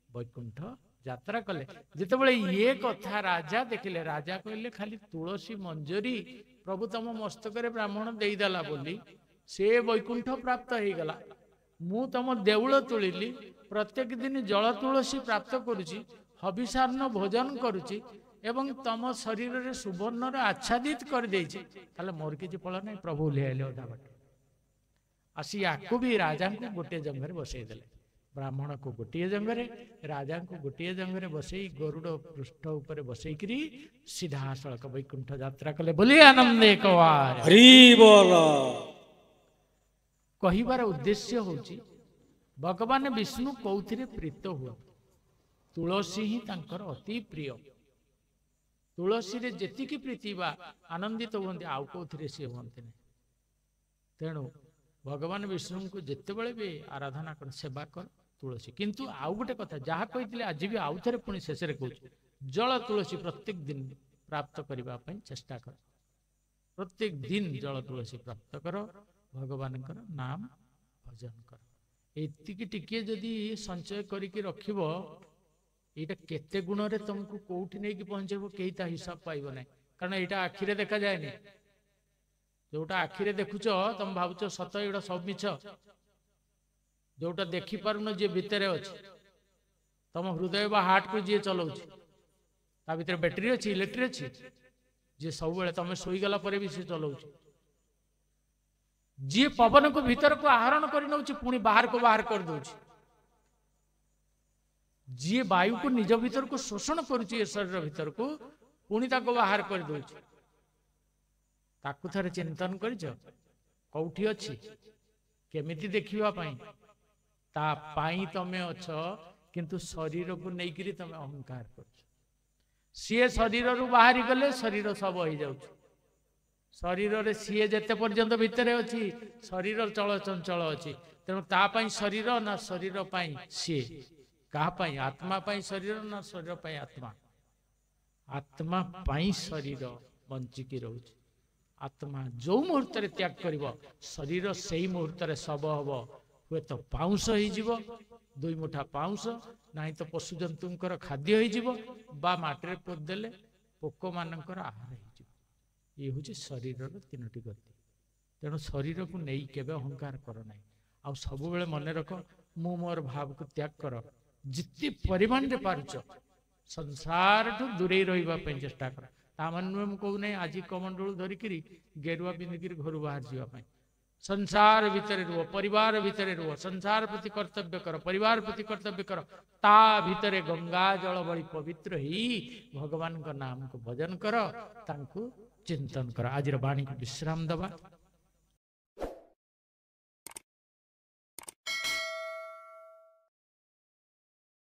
ବୈକୁଣ୍ଠ ଯାତ୍ରା କଲେ। ଯେତେବେଳେ ଇଏ କଥା ରାଜା ଦେଖିଲେ, ରାଜା କହିଲେ ଖାଲି ତୁଳସୀ ମଞ୍ଜରୀ ପ୍ରଭୁ ତମ ମସ୍ତକରେ ବ୍ରାହ୍ମଣ ଦେଇଦେଲା ବୋଲି ସେ ବୈକୁଣ୍ଠ ପ୍ରାପ୍ତ ହେଇଗଲା। ମୁଁ ତମ ଦେଉଳ ତୁଳିଲି, ପ୍ରତ୍ୟେକ ଦିନ ଜଳ ତୁଳସୀ ପ୍ରାପ୍ତ କରୁଛି, ହବିଷାନ୍ନ ଭୋଜନ କରୁଛି ଏବଂ ତମ ଶରୀରରେ ସୁବର୍ଣ୍ଣର ଆଚ୍ଛାଦିତ କରିଦେଇଛି, ତାହେଲେ ମୋର କିଛି ଫଳ ନାହିଁ। ପ୍ରଭୁ ଓହ୍ଲେଇଲେ ଅଧା ବାଟ ଆସି ୟାକୁ ବି ରାଜାଙ୍କୁ ଗୋଟିଏ ଜଙ୍ଗରେ ବସେଇ ଦେଲେ। ବ୍ରାହ୍ମଣକୁ ଗୋଟିଏ ଜଙ୍ଗରେ, ରାଜାଙ୍କୁ ଗୋଟିଏ ଜଙ୍ଗରେ ବସେଇ ଗରୁଡ଼ ପୃଷ୍ଠ ଉପରେ ବସେଇକିରି ସିଧାସଳଖ ବୈକୁଣ୍ଠ ଯାତ୍ରା କଲେ। ବୋଲି ଆନନ୍ଦେ କୱାର ହରି ବୋଲ। କହିବାର ଉଦ୍ଦେଶ୍ୟ ହଉଛି, ଭଗବାନ ବିଷ୍ଣୁ କୋଉଥିରେ ପ୍ରୀତ ହୁଅନ୍ତି, ତୁଳସୀ ହିଁ ତାଙ୍କର ଅତି ପ୍ରିୟ। ତୁଳସୀରେ ଯେତିକି ପ୍ରୀତି ବା ଆନନ୍ଦିତ ହୁଅନ୍ତି, ଆଉ କୋଉଥିରେ ସିଏ ହୁଅନ୍ତି ନାହିଁ। ତେଣୁ ଭଗବାନ ବିଷ୍ଣୁଙ୍କୁ ଯେତେବେଳେ ବି ଆରାଧନା କର, ସେବା କର ତୁଳସୀ। କିନ୍ତୁ ଆଉ ଗୋଟେ କଥା ଯାହା କହିଥିଲେ, ଆଜି ବି ଆଉ ଥରେ ପୁଣି ଶେଷରେ କହୁଛି, ଜଳ ତୁଳସୀ ପ୍ରତ୍ୟେକ ଦିନ ପ୍ରାପ୍ତ କରିବା ପାଇଁ ଚେଷ୍ଟା କର। ପ୍ରତ୍ୟେକ ଦିନ ଜଳ ତୁଳସୀ ପ୍ରାପ୍ତ କର, ଭଗବାନଙ୍କର ନାମ ଭଜନ କର। ଏତିକି ଟିକିଏ ଯଦି ସଞ୍ଚୟ କରିକି ରଖିବ, ଏଇଟା କେତେ ଗୁଣରେ ତମକୁ କୋଉଠି ନେଇକି ପହଞ୍ଚେଇବ କେହି ତା ହିସାବ ପାଇବ ନାହିଁ। କାରଣ ଏଇଟା ଆଖିରେ ଦେଖାଯାଏନି। ଯୋଉଟା ଆଖିରେ ଦେଖୁଛ ତମେ ଭାବୁଛ ସତ, ଏଇଟା ସବୁ ମିଛ। ଯୋଉଟା ଦେଖିପାରୁନ, ଯିଏ ଭିତରେ ଅଛି, ତମ ହୃଦୟ ବା ହାର୍ଟକୁ ଯିଏ ଚଲାଉଛି, ତା ଭିତରେ ବ୍ୟାଟେରୀ ଅଛି, ଇଲେକ୍ଟ୍ରି ଅଛି, ଯିଏ ସବୁବେଳେ ତମେ ଶୋଇଗଲା ପରେ ବି ସେ ଚଲାଉଛି, ଯିଏ ପବନକୁ ଭିତରକୁ ଆହରଣ କରି ନେଉଛି ପୁଣି ବାହାରକୁ ବାହାର କରିଦଉଛି, ଯିଏ ବାୟୁକୁ ନିଜ ଭିତରକୁ ଶୋଷଣ କରୁଛି ଏ ଶରୀର ଭିତରକୁ, ପୁଣି ତାକୁ ବାହାର କରିଦଉଛି। ତାକୁ ଥରେ ଚିନ୍ତନ କରିଛ, କୋଉଠି ଅଛି, କେମିତି ଦେଖିବା ପାଇଁ? ତା ପାଇଁ ତମେ ଅଛ, କିନ୍ତୁ ଶରୀରକୁ ନେଇକିରି ତମେ ଅହଙ୍କାର କରୁଛ। ସିଏ ଶରୀରରୁ ବାହାରି ଗଲେ ଶରୀର ଶବ ହେଇଯାଉଛି। ଶରୀରରେ ସିଏ ଯେତେ ପର୍ଯ୍ୟନ୍ତ ଭିତରେ ଅଛି, ଶରୀର ଚଳଚଞ୍ଚଳ ଅଛି। ତେଣୁ ତା ପାଇଁ ଶରୀର ନା ଶରୀର ପାଇଁ ସିଏ? कहा पाई आत्मा पाई शरीर ना शरीर पाई आत्मा आत्मा पाई शरीर बंचिकी रोचे आत्मा जो मुहूर्त त्याग करिव शरीर से मुहूर्त शव हम हुए तो पाउंस हो दुई मुठा पाउंस ना तो पशु जंतुंकर खाद्य हो माटी पोदेले पोक मानकर आहार हो ये हूँ शरीर तीनोटी गति तेणु शरीर को नहीं केवे अहंकार कर ना आ सब बेले मन रख मु मोर भाव को त्याग कर जिते परिमाण रे पारुच संसार ठू दूरे रही चेष्टा कर तामान नुहे कहूना आज कमंडल धरिकी गेरुआ पिंधिकी घर बाहर जावाई संसार भितर रुह परिवार भितर रुह संसार प्रति कर्तव्य कर परिवार प्रति कर्तव्य कर ता भितर गंगा जल भली पवित्र ही भगवान का नाम को भजन कर तांकु चिंतन कर आज बाणी को विश्राम दबा।